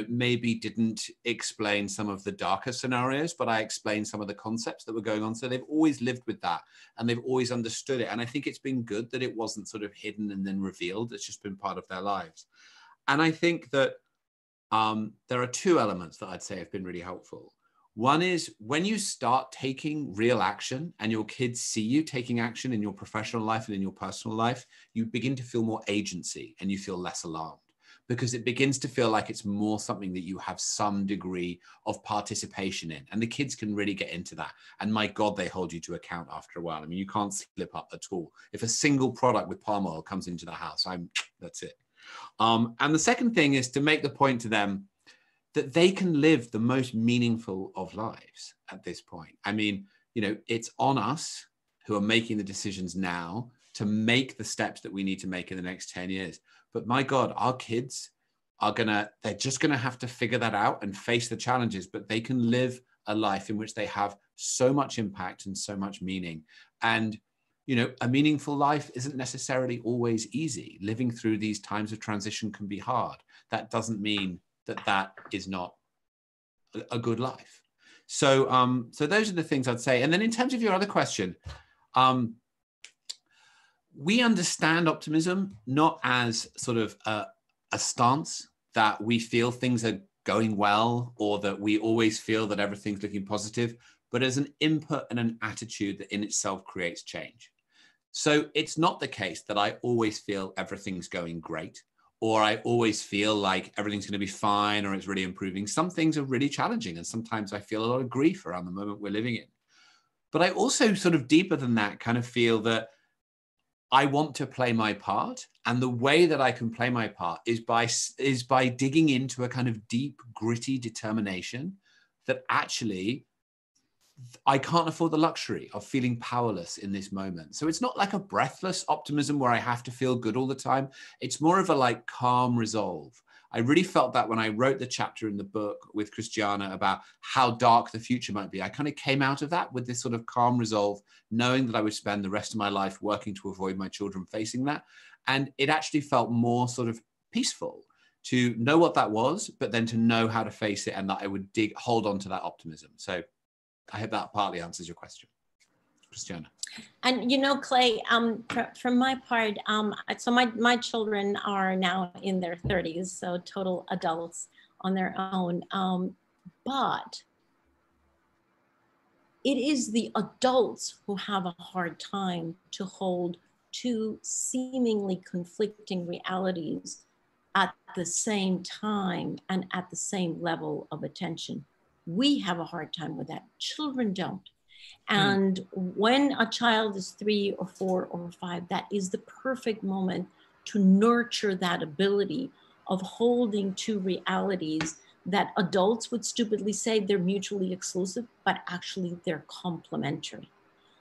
maybe didn't explain some of the darker scenarios, but I explained some of the concepts that were going on. So they've always lived with that, and they've always understood it. And I think it's been good that it wasn't sort of hidden and then revealed. It's just been part of their lives. And I think that there are two elements that I'd say have been really helpful. One is when you start taking real action and your kids see you taking action in your professional life and in your personal life, you begin to feel more agency and you feel less alarmed, because it begins to feel like it's more something that you have some degree of participation in. And the kids can really get into that. And my God, they hold you to account after a while. I mean, you can't slip up at all. If a single product with palm oil comes into the house, that's it. And the second thing is to make the point to them that they can live the most meaningful of lives at this point. I mean, it's on us who are making the decisions now to make the steps that we need to make in the next 10 years. But my God, our kids they're just gonna have to figure that out and face the challenges, but they can live a life in which they have so much impact and so much meaning. And a meaningful life isn't necessarily always easy. Living through these times of transition can be hard. That doesn't mean that is not a good life. So, so those are the things I'd say. And then in terms of your other question, we understand optimism not as sort of a stance that we feel things are going well, or that we always feel that everything's looking positive, but as an input and an attitude that in itself creates change. So it's not the case that I always feel everything's going great, or I always feel like everything's going to be fine, or it's really improving. Some things are really challenging, and sometimes I feel a lot of grief around the moment we're living in. But I also sort of deeper than that kind of feel that I want to play my part. And the way that I can play my part is by digging into a kind of deep, gritty determination that actually I can't afford the luxury of feeling powerless in this moment. So it's not like a breathless optimism where I have to feel good all the time. It's more of a like calm resolve. I really felt that when I wrote the chapter in the book with Christiana about how dark the future might be. I kind of came out of that with this sort of calm resolve, knowing that I would spend the rest of my life working to avoid my children facing that. And it actually felt more sort of peaceful to know what that was, but then to know how to face it, and that I would hold on to that optimism. So I hope that partly answers your question, Christiana. And Clay, from my part, so my children are now in their 30s, so total adults on their own. But it is the adults who have a hard time to hold two seemingly conflicting realities at the same time and at the same level of attention. We have a hard time with that. Children don't. And when a child is 3 or 4 or 5, that is the perfect moment to nurture that ability of holding two realities that adults would stupidly say they're mutually exclusive, but actually they're complementary.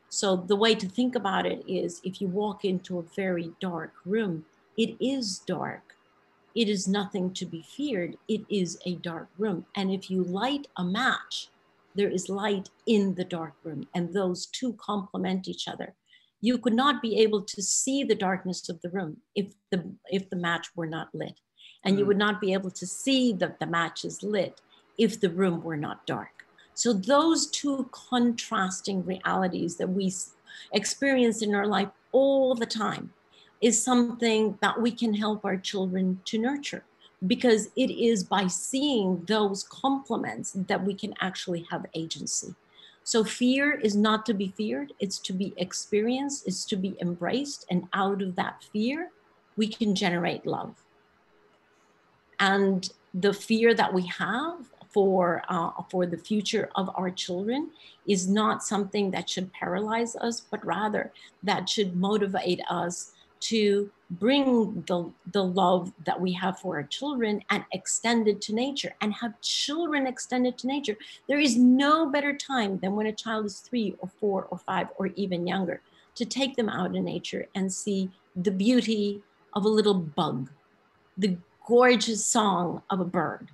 So the way to think about it is, if you walk into a very dark room, it is dark. It is nothing to be feared. It is a dark room. And if you light a match, there is light in the dark room, and those two complement each other. You could not be able to see the darkness of the room if the match were not lit. And you would not be able to see that the match is lit if the room were not dark. So those two contrasting realities that we experience in our life all the time is something that we can help our children to nurture, because it is by seeing those complements that we can actually have agency. So fear is not to be feared, it's to be experienced, it's to be embraced, and out of that fear, we can generate love. And the fear that we have for the future of our children is not something that should paralyze us, but rather that should motivate us to bring the love that we have for our children and extend it to nature, and have children extend it to nature. There is no better time than when a child is 3 or 4 or 5 or even younger, to take them out in nature and see the beauty of a little bug, the gorgeous song of a bird,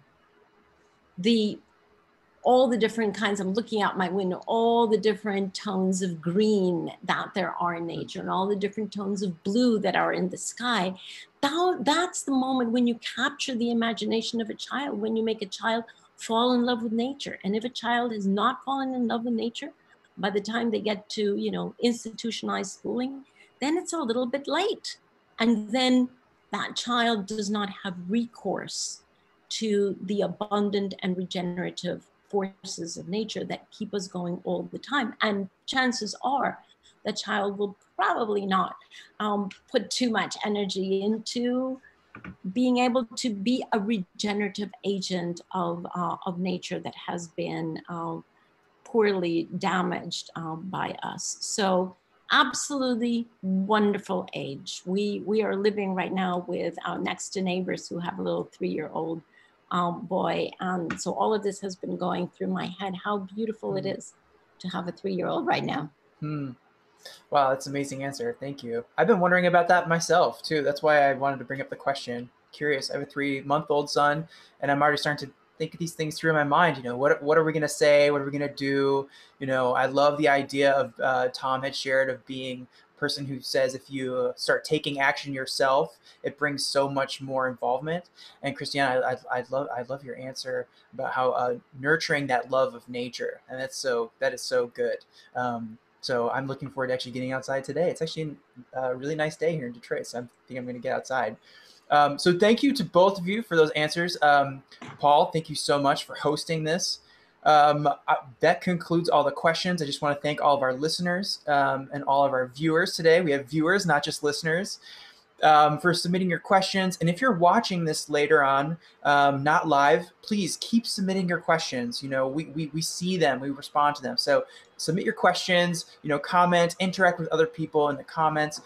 all the different kinds, I'm looking out my window, all the different tones of green that there are in nature, and all the different tones of blue that are in the sky. That's the moment when you capture the imagination of a child, when you make a child fall in love with nature. And if a child has not fallen in love with nature, by the time they get to, institutionalized schooling, then it's a little bit late. And then that child does not have recourse to the abundant and regenerative forces of nature that keep us going all the time. And chances are the child will probably not put too much energy into being able to be a regenerative agent of nature that has been poorly damaged by us. So absolutely wonderful age. We are living right now with our next door neighbors who have a little 3-year-old boy. And so all of this has been going through my head, how beautiful it is to have a 3-year-old right now. Wow, that's an amazing answer. Thank you. I've been wondering about that myself too. That's why I wanted to bring up the question. Curious. I have a 3-month-old son, and I'm already starting to think of these things through in my mind. What are we going to say? What are we going to do? I love the idea of Tom had shared of being a person who says if you start taking action yourself, it brings so much more involvement. And Christiana, I love your answer about how nurturing that love of nature, and that is so good. So I'm looking forward to actually getting outside today. It's actually a really nice day here in Detroit, so I think I'm going to get outside. So thank you to both of you for those answers. Paul, thank you so much for hosting this. That concludes all the questions. I just want to thank all of our listeners and all of our viewers today. We have viewers, not just listeners, for submitting your questions. And if you're watching this later on, not live, please keep submitting your questions. We see them, we respond to them. So submit your questions, comment, interact with other people in the comments.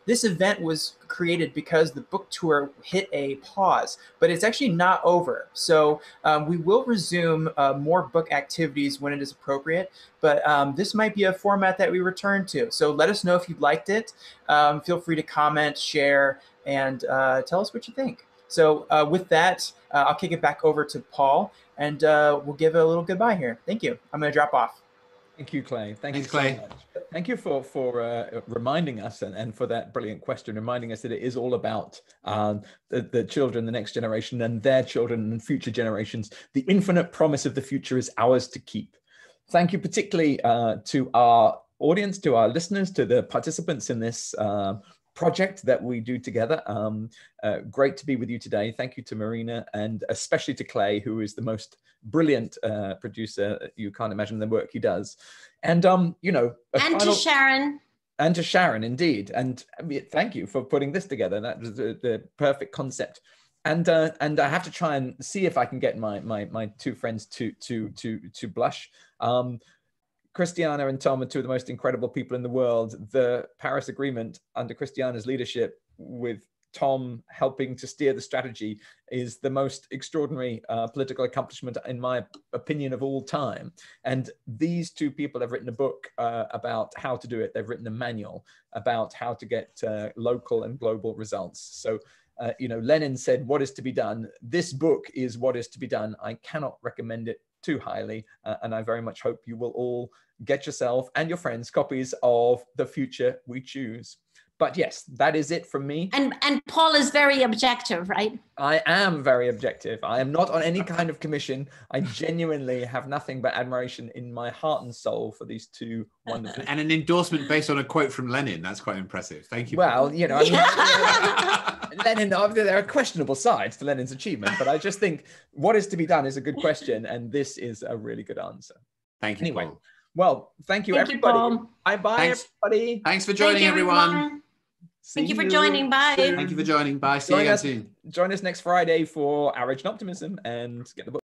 This event was created because the book tour hit a pause, but it's actually not over. So we will resume more book activities when it is appropriate, but this might be a format that we return to. So let us know if you liked it. Feel free to comment, share, and tell us what you think. So with that, I'll kick it back over to Paul, and we'll give it a little goodbye here. Thank you. I'm going to drop off. Thank you, Clay. Thanks, you Clay. so much. Thank you for reminding us and for that brilliant question, reminding us that it is all about the children, the next generation, and their children and future generations. The infinite promise of the future is ours to keep. Thank you particularly to our audience, to our listeners, to the participants in this project that we do together. Great to be with you today. Thank you to Marina, and especially to Clay, who is the most brilliant producer. You can't imagine the work he does. And to Sharon. And to Sharon, indeed. And thank you for putting this together. That was the perfect concept. And I have to try and see if I can get my two friends to blush. Christiana and Tom are two of the most incredible people in the world. The Paris Agreement under Christiana's leadership with Tom helping to steer the strategy is the most extraordinary political accomplishment, in my opinion, of all time. And these two people have written a book about how to do it. They've written a manual about how to get local and global results. So, you know, Lenin said, what is to be done? This book is what is to be done. I cannot recommend it too highly. And I very much hope you will all get yourself and your friends copies of The Future We Choose. But yes, that is it from me. And Paul is very objective, right? I am very objective. I am not on any kind of commission. I genuinely have nothing but admiration in my heart and soul for these two wonderful. And an endorsement based on a quote from Lenin. That's quite impressive. Thank you. Well, you know, I mean, Lenin, there are questionable sides to Lenin's achievement, but I just think what is to be done is a good question. And this is a really good answer. Thank you, anyway, Paul. Well, thank you, everybody. Bye-bye, everybody. Thanks for joining, everyone. Thank you for joining. Bye. Thank you for joining. Bye. See you again soon. Join us next Friday for Outrage Optimism and get the book.